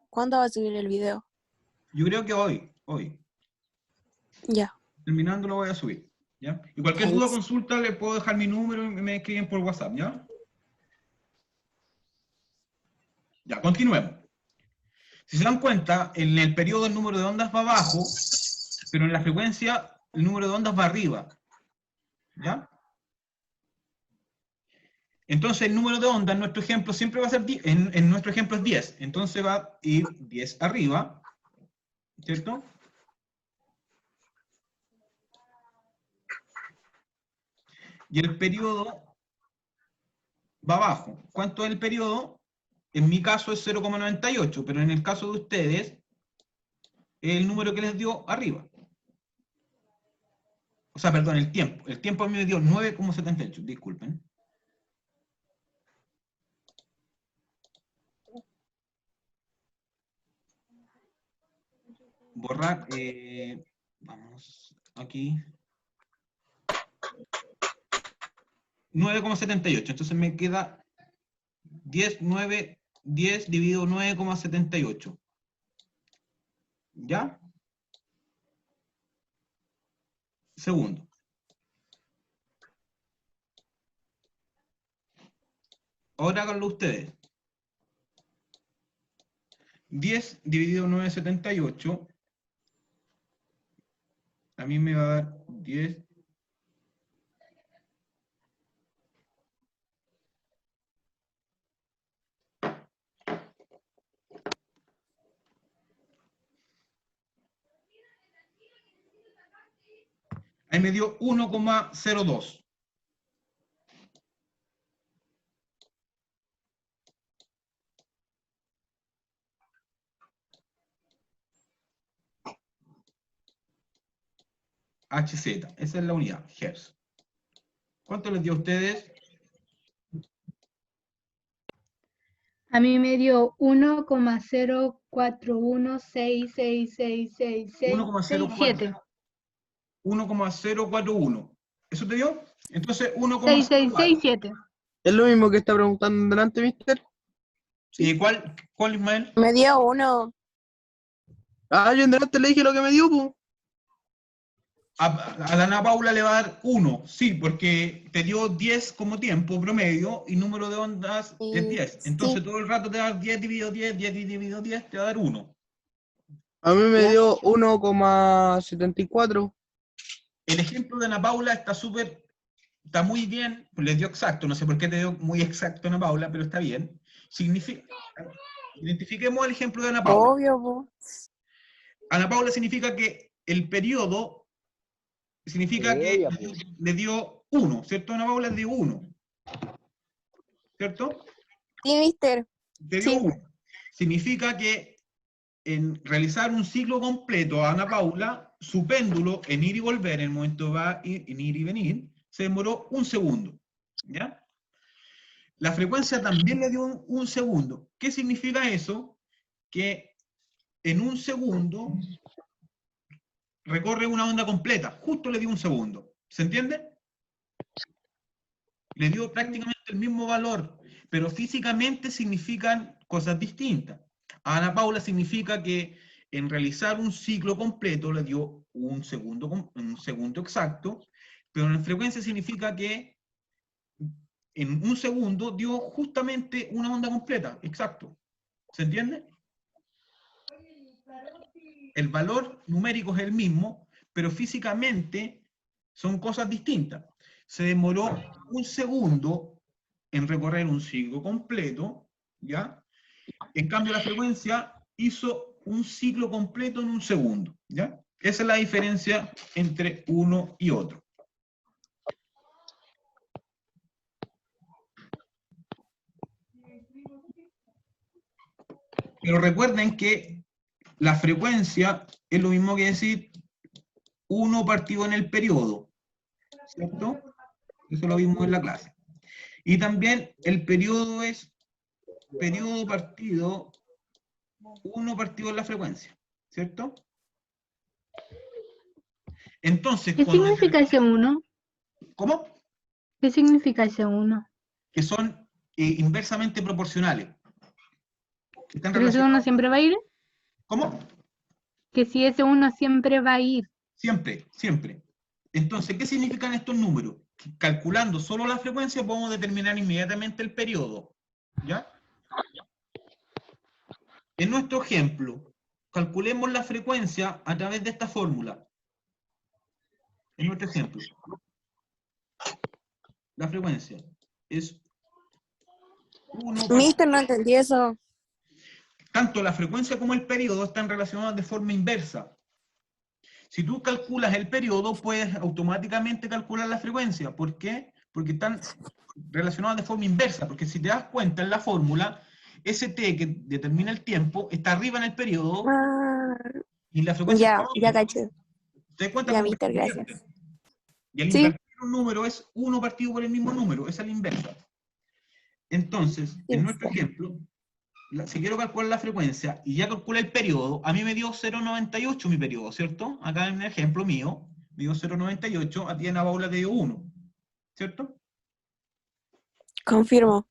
¿Cuándo va a subir el video? Yo creo que hoy. Ya. Terminando lo voy a subir, ¿ya? Y cualquier duda o consulta le puedo dejar mi número y me escriben por WhatsApp, ¿ya? Ya, continuemos. Si se dan cuenta, en el periodo el número de ondas va abajo, pero en la frecuencia el número de ondas va arriba, ¿ya? Entonces el número de ondas en nuestro ejemplo siempre va a ser 10, en nuestro ejemplo es 10, entonces va a ir 10 arriba, ¿cierto? Y el periodo va abajo. ¿Cuánto es el periodo? En mi caso es 0,98, pero en el caso de ustedes es el número que les dio arriba. O sea, perdón, el tiempo. El tiempo a mí me dio 9,78, disculpen. Borrar, vamos, aquí. 9,78, entonces me queda 10 dividido 9,78. ¿Ya? Segundo. Ahora háganlo ustedes. 10 dividido 9,78. A mí me va a dar 10. Ahí me dio 1,02. HZ, esa es la unidad, Hertz. ¿Cuánto les dio a ustedes? A mí me dio 1,0416666667. 1,041. ¿Eso te dio? Entonces 1,04. 6667. ¿Es lo mismo que está preguntando delante, mister? ¿Y cuál, Ismael? Me dio 1. Ah, yo en delante le dije lo que me dio, pues. A la Ana Paula le va a dar 1, sí, porque te dio 10 como tiempo promedio y número de ondas es 10. Entonces todo el rato te va a dar 10 dividido 10, 10 dividido 10, te va a dar 1. A mí me dio 1,74. el ejemplo de Ana Paula está muy bien, les dio exacto, no sé por qué te dio muy exacto Ana Paula, pero está bien. Identifiquemos el ejemplo de Ana Paula. Obvio, po. Ana Paula significa que el periodo significa que le dio 1, ¿cierto? Ana Paula le dio 1, ¿cierto? Sí, mister. Le dio 1. Significa que en realizar un ciclo completo a Ana Paula, su péndulo en ir y volver, en el momento va en ir y venir, se demoró 1 segundo. ¿Ya? La frecuencia también le dio un segundo. ¿Qué significa eso? Que en 1 segundo recorre una onda completa. Justo le dio 1 segundo. ¿Se entiende? Le dio prácticamente el mismo valor, pero físicamente significan cosas distintas. A Ana Paula significa que en realizar un ciclo completo le dio un segundo exacto, pero en frecuencia significa que en 1 segundo dio justamente una onda completa, exacto. ¿Se entiende? El valor numérico es el mismo, pero físicamente son cosas distintas. Se demoró 1 segundo en recorrer un ciclo completo, ¿ya? En cambio, la frecuencia hizo un ciclo completo en 1 segundo, ¿ya? Esa es la diferencia entre uno y otro. Pero recuerden que la frecuencia es lo mismo que decir 1 partido en el periodo, ¿cierto? Eso lo vimos en la clase. Y también el periodo es periodo partido 1 partido en la frecuencia, ¿cierto? Entonces, ¿Qué significa ese 1? ¿Cómo? ¿Qué significa ese 1? Que son inversamente proporcionales. Están ¿Pero ese 1 relacionados. siempre va a ir? ¿Cómo? Que si ese 1 siempre va a ir. Siempre, siempre. Entonces, ¿qué significan estos números? Que calculando solo la frecuencia podemos determinar inmediatamente el periodo. ¿Ya? En nuestro ejemplo, calculemos la frecuencia a través de esta fórmula. En nuestro ejemplo. La frecuencia es 1. Mister, no entendí eso. Tanto la frecuencia como el periodo están relacionados de forma inversa. Si tú calculas el periodo, puedes automáticamente calcular la frecuencia. ¿Por qué? Porque están relacionados de forma inversa. Porque si te das cuenta en la fórmula, ese t que determina el tiempo está arriba en el periodo y la frecuencia está abajo. Ya caché. ¿Te das cuenta? Ya, Cómo mister, se invierte? gracias. Y al invertir un número es 1 partido por el mismo número. Esa es la inversa. Entonces, en nuestro ejemplo, si quiero calcular la frecuencia y ya calculé el periodo, a mí me dio 0,98 mi periodo, ¿cierto? Acá en el ejemplo mío, me dio 0,98, a ti en la Paula te dio 1, ¿cierto? Confirmo.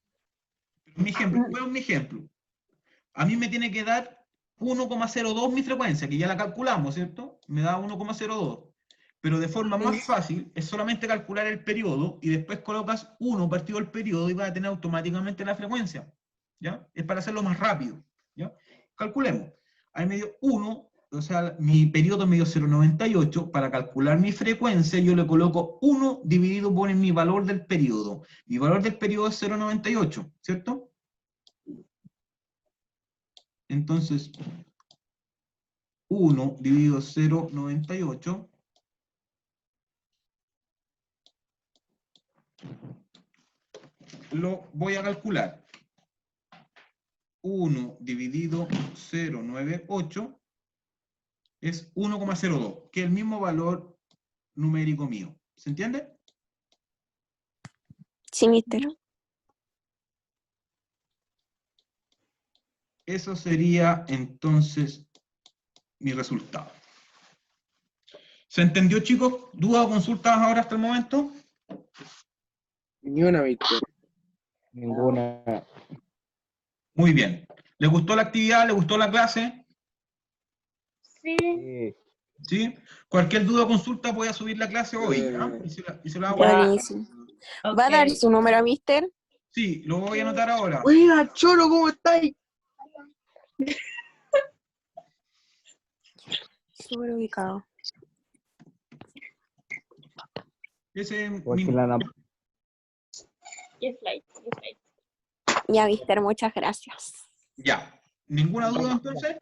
Mi ejemplo. A mí me tiene que dar 1,02 mi frecuencia, que ya la calculamos, ¿cierto? Me da 1,02. Pero de forma más fácil, es solamente calcular el periodo y después colocas 1 partido el periodo y vas a tener automáticamente la frecuencia. ¿Ya? Es para hacerlo más rápido. ¿Ya? Calculemos. Ahí me dio 1, o sea, mi periodo me dio 0,98. Para calcular mi frecuencia, yo le coloco 1 dividido por mi valor del periodo. Mi valor del periodo es 0,98, ¿cierto? Entonces, 1 dividido 0,98 lo voy a calcular. 1 dividido 0,98 es 1,02, que es el mismo valor numérico mío. ¿Se entiende? Sí, mister. Eso sería entonces mi resultado. ¿Se entendió, chicos? ¿Dudas o consultas ahora hasta el momento? Ni una, mister. Ninguna. Muy bien. ¿Le gustó la actividad? ¿Le gustó la clase? Sí. ¿Sí? Cualquier duda o consulta puede subir la clase hoy. ¿Ya? Y se la hago. Buenísimo. ¿Va a dar su número, mister? Sí, lo voy a anotar ahora. Oiga, Cholo, ¿cómo estáis? Súper ubicado. Ese es Igual mi que la número. Qué flight, qué flight. Ya, Víctor, muchas gracias. Ya. ¿Ninguna duda entonces?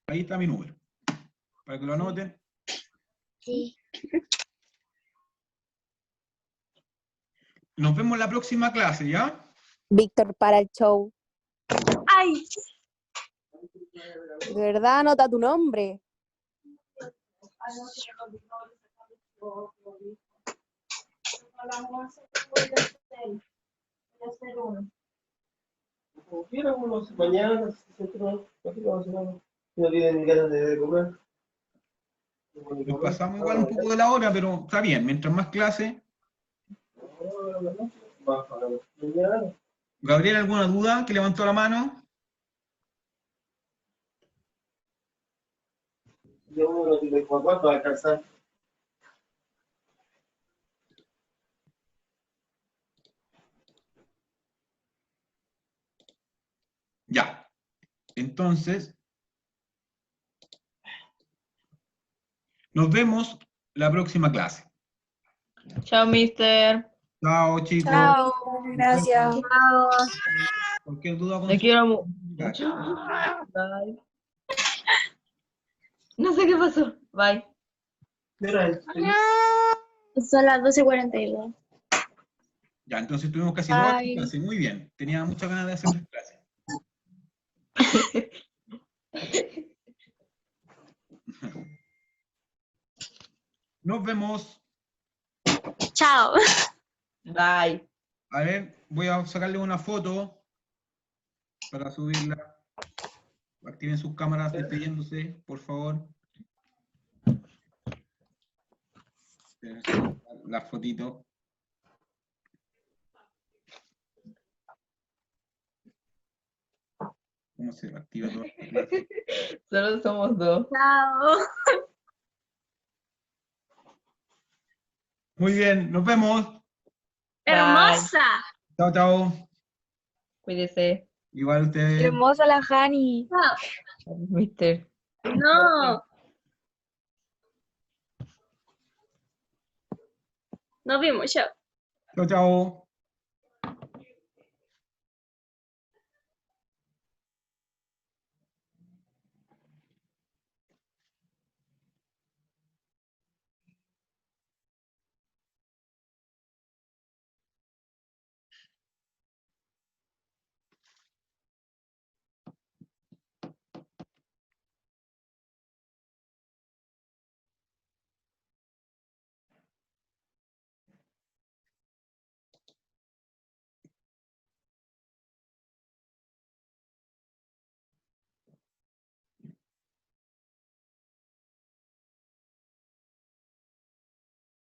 Ahí está mi número. Para que lo anoten. Sí. Nos vemos en la próxima clase, ¿ya? Víctor, para el show. ¡Ay! De verdad, anota tu nombre. No tienen ni ganas de comer. Nos pasamos igual un poco de la hora, pero está bien. Mientras más clase. Gabriel, ¿alguna duda que levantó la mano? Yo no tiene cuánto va a alcanzar. Ya. Entonces, nos vemos la próxima clase. Chao, mister. Chao, chicos. Chao. Gracias. Cualquier duda con Te quiero mucho. Bye. No sé qué pasó. Bye. Son las 12:42. Ya, entonces tuvimos casi 2 horas de Bye. clase. Muy bien. Tenía muchas ganas de hacer las clases. Nos vemos. Chao. Bye. A ver, voy a sacarle una foto para subirla. Activen sus cámaras despidiéndose, por favor. La fotito. ¿Cómo se activa todo? Solo somos dos. Chao. Muy bien, nos vemos. Hermosa. Chao, chao. Cuídese. Igual ustedes. Hermosa la Jani. Mister. No. Nos vimos, chao. Chao, chao.